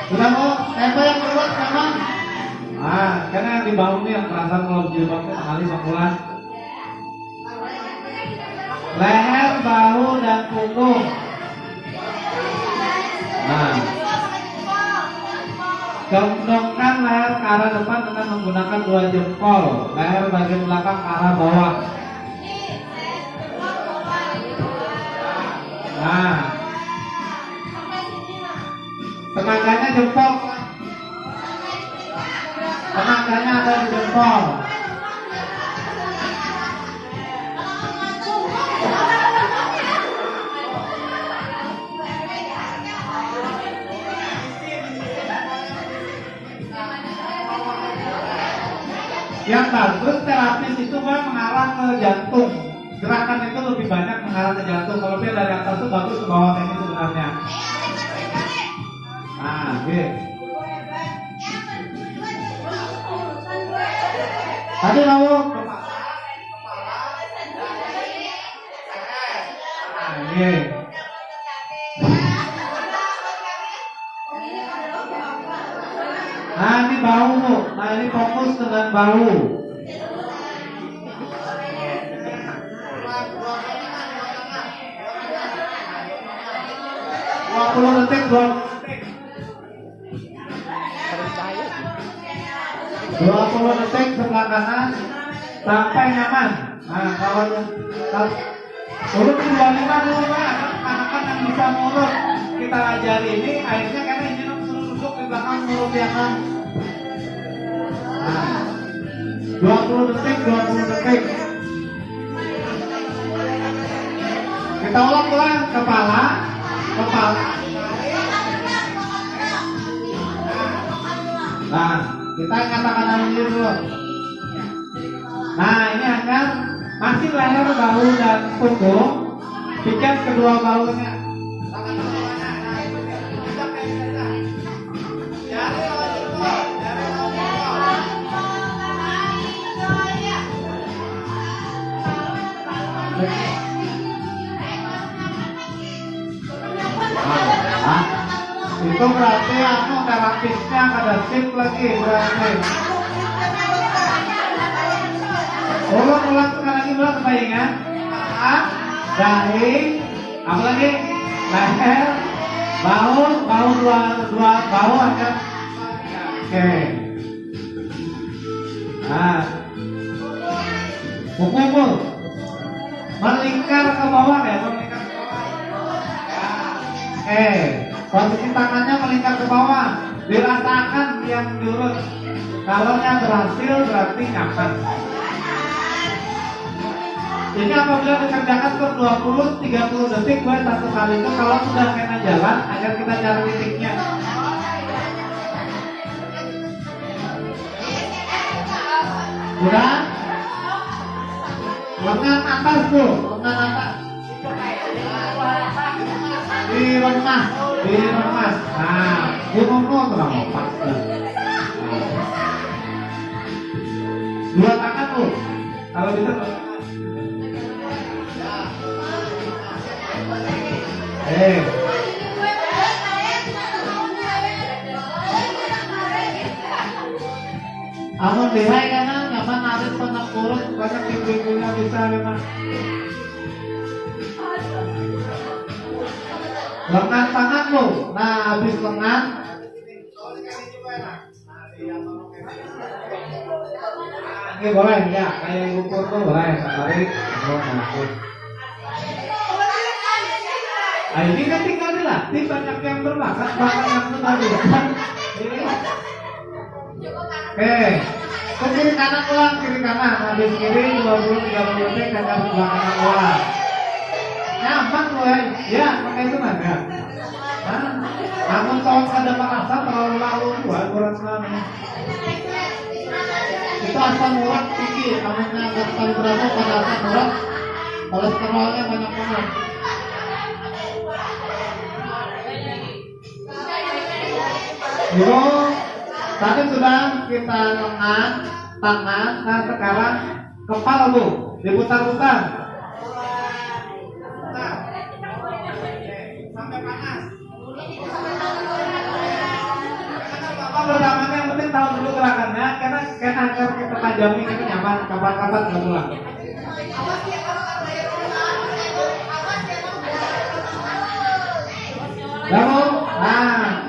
S1: Sudah mau, siapa yang keluar memang? Karena yang di bawah ini yang perasaan kalau jilbabnya kali bakulan. Leher, bahu, dan punggung. Condongkan leher ke arah depan dengan menggunakan 2 jempol. Leher bagian belakang ke arah bawah. Tenaganya jempol. Tenaganya ada di jempol. Yang bagus terapis itu kan mengarah ke jantung. Gerakan itu lebih banyak mengarah ke jantung. Kalau dia dari atas itu bagus ke bawah ini sebenarnya. Oke. Tadi lalu oke. Nah ini bahu. Nah ini fokus dengan bahu. Detik 20 detik sebelah kanan sampai nyaman. Nah kalau urut 25 dulu kan, anak-anak yang bisa ngurut kita ajari ini akhirnya karena ini duduk di belakang ngurut yang kan. Nah, 20 detik. Kita ulang kepala. Nah, kita katakan dulu. Nah, ini akan masih leher, bahu, dan punggung. Pikat kedua bahunya. Itu berarti terapisnya ada sip lagi berarti. Ulang sekali lagi kebayangan. Dahi, apa lagi? Leher, bahu dua bahu akan. Oke. Nah, punggung melingkar ke bawah ya, melingkar ke bawah. Oke. Posisi tangannya melingkar ke bawah, dirasakan yang diurut. Kalau yang berhasil berarti nyaman. Jadi apabila dikerjakan ke 20-30 detik buat satu kali itu, kalau sudah kena jalan, agar kita cari titiknya. Sudah? Lengan atas tuh, lengan atas. Diremas. Nah, gunung terang pasti. Kalau bisa amun dihai kana nyaman arit penak kurus banyak ibu-ibunya bisa memang. Lengan tangan lo, nah habis lengan. Ini boleh ya, kayak ukur tuh boleh tarik. Nah, ini kan tinggal dilatih banyak yang berbakat, banyak yang tadi. Oke, ke kiri kanan ulang, kiri kanan, habis kiri 20-30 detik kanan sebelah kanan ulang. Nyaman loh ya, pakai itu nggak? Namun kalau ada merasa terlalu lalu kurang selama. Itu asam urat tinggi, namanya asam berapa pada asam urat, kolesterolnya banyak banget. Dulu tadi sudah kita lengan, tangan, nah sekarang kepala bu, diputar-putar. Sampai panas. Pertamanya yang penting tahu dulu gerakannya, karena agar kita tajami kita nyaman, kapan-kapan nggak pulang. Kamu, nah,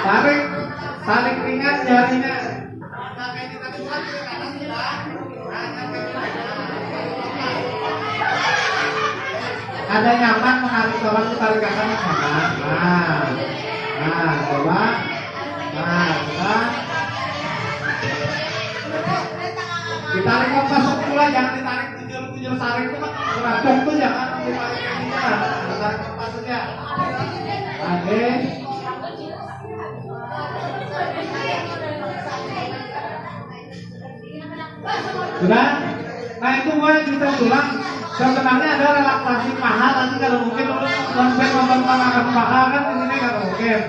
S1: tarik ringan jarinya. Ada nyaman menarik orang itu tarik kanan nyaman. Nah, coba. Ditarik kompas pula, jangan ditarik tujur saring itu kan berabung tuh, jangan ditarik kencang, ditarik kompas saja. Oke. Sudah? Nah itu mulai kita ulang. Sebenarnya ada relaksasi paha, nanti kalau mungkin sampai memperpanjang paha kan di sini kalau mungkin.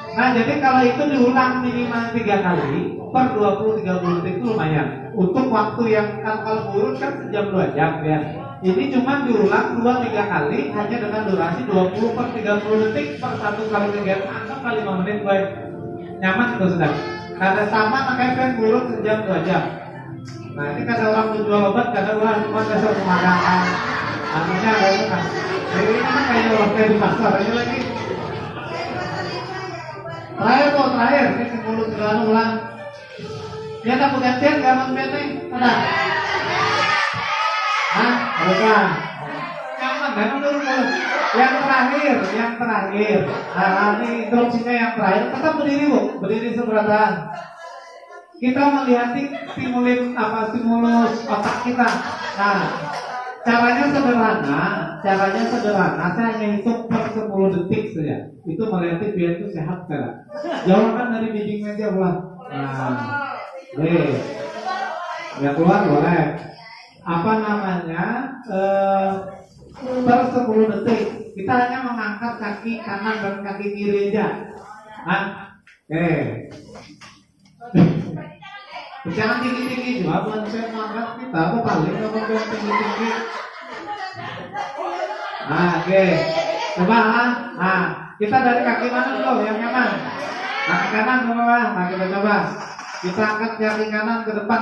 S1: Nah jadi kalau itu diulang minimal 3 kali per 20-30 detik itu lumayan. Untuk waktu yang kalau urut kan sejam 2 jam ya. Ini cuma diulang 2-3 kali hanya dengan durasi 20 per 30 detik per 1 kali kegiatan, anggap kali 5 menit baik. Nyaman itu sudah. Karena sama makanya kan urut sejam 2 jam. Nah ini kada orang menjual obat, kada orang cuma dasar pemagangan. Anunya ada itu kan. Jadi ini kan kayak orang kayak di pasar aja lagi. Terakhir, ini 10 segala ulang. Ya tak gantian gaman bete, ada. Apa? Nyaman kan dulu. Yang terakhir. Ini instruksinya yang terakhir. Tetap berdiri bu, berdiri seberatan. Kita melihat stimulus otak kita. Nah, caranya sederhana. Saya hanya hitung per 10 detik saja. Itu melihat biar itu sehat kan. Jauhkan dari bimbing meja ulang. Nah, ya keluar boleh. Apa namanya? Per 10 detik. Kita hanya mengangkat kaki kanan dan kaki kiri aja. Oke. Jangan tinggi-tinggi juga, bukan saya mengangkat kita, apa paling kalau tinggi-tinggi. Oke. Coba, kita dari kaki mana dulu yang nyaman? Kaki kanan ke bawah. Nah, kita coba. Kita angkat kaki kanan ke depan.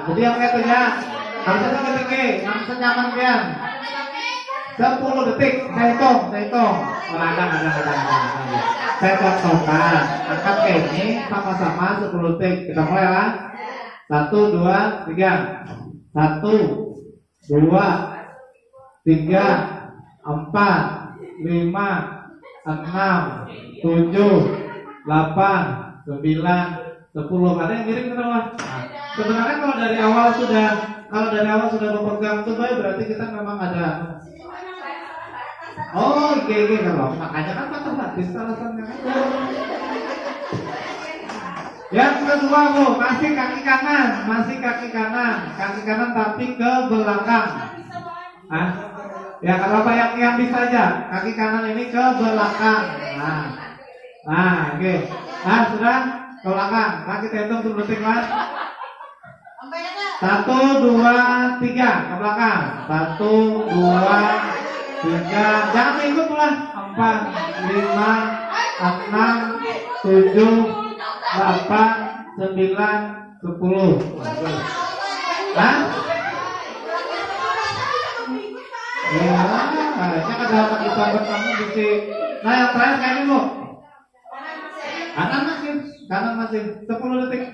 S1: Jadi yang itu ya. Harusnya tinggi, langsung nyaman kan? 10 detik, saya hitung. Ada. Saya contohkan, angkat kayak ini sama-sama 10 detik. Kita mulai lah. 1, 2, 3. 1, 2, 3, 4, 5, 6, 7, 8, 9, 10. Ada yang miring ke bawah. Sebenarnya kalau dari awal sudah memegang itu berarti kita memang ada. Oh, oke kalau makanya kan matematis alasannya. Yang kedua bu, masih kaki kanan tapi ke belakang. Ya kalau yang bisa aja, kaki kanan ini ke belakang. Oke. Sudah ke belakang. Kita hitung 10 detik mas. 1, 2, 3 ke belakang. 1, 2, 3. Jangan ikut pula. 4, 5, 6, 7, 8, 9, 10. Hah? Ya, kayaknya kan dalam lagi sahabat kamu bisa. Nah, yang terakhir kayak ini, Bu. Kanan masih 10 detik.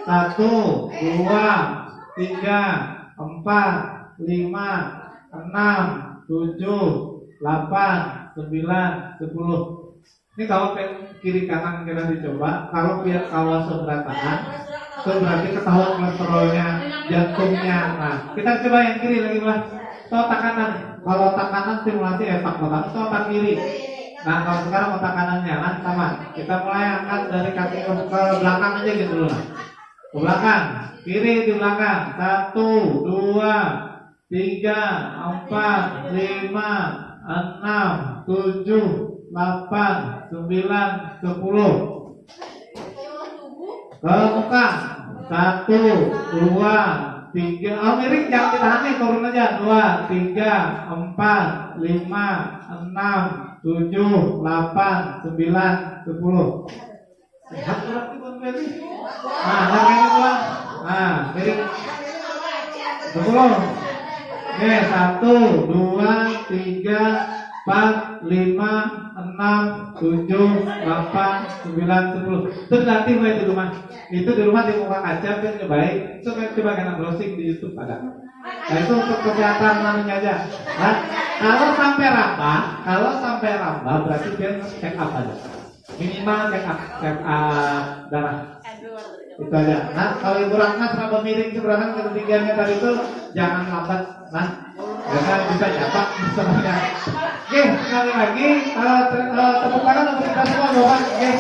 S1: 1, 2, 3, 4, 5, 6, 7, 8, 9, 10. Ini kalau kiri kanan kita dicoba, kalau biar kawal sebelah kanan, itu berarti ketahuan kolesterolnya, jantungnya. Nah, kita coba yang kiri lagi, Mas. Otak kanan. Kalau otak kanan stimulasi efek otak, otak kiri. Nah, kalau sekarang otak kanannya kan sama. Kita mulai angkat dari kaki ke belakang aja gitu dulu. Ke belakang, kiri di belakang. 1, 2, 3, 4, 5, 6, 7, 8, 9, 10. Ke muka. 1, 2, 3. Oh, miring jangan ditahan nih, turun aja. 2, 3, 4, 5, 6, 7, 8, 9, 10. Sehat berarti Bang Ferry. Nah, kayak gitu lah. Nah, miring 10. Oke, 1, 2, 3, 4, 5, 6, 7, 8, 9, 10. Itu nanti mulai di rumah. Itu di rumah di muka kaca biar cobain. Itu kan coba kena browsing di YouTube ada. Nah, itu untuk kesehatan manusia aja. Nah, kalau sampai rambah berarti dia check up aja. Minimal check up darah. Itu aja. Nah, kalau Ibu Ratna seraba miring seberangan ketiganya tadi itu jangan lambat. Nah, karena bisa jatuh misalnya. Oke, sekali lagi tepuk tangan untuk kita semua, Bapak. Oke.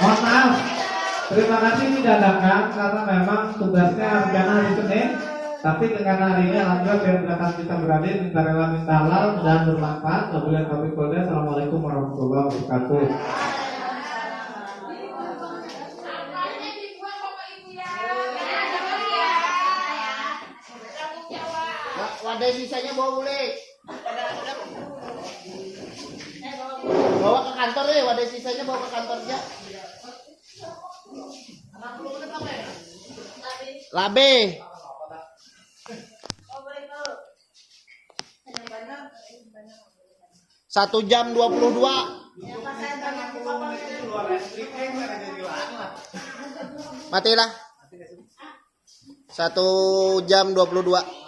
S1: Mohon maaf. Terima kasih didadakan karena memang tugasnya rencana hari Senin. Tapi dengan hari ini alhamdulillah biar belakang kita berhadir, minta rela minta halal dan bermanfaat. Wabillahi taufiq wal hidayah. Assalamualaikum warahmatullahi wabarakatuh.
S5: Wadah sisanya bawa boleh. Bawa ke kantor deh, wadah sisanya bawa ke kantor aja. Labe. Satu jam 22. Matilah. 1 jam 22.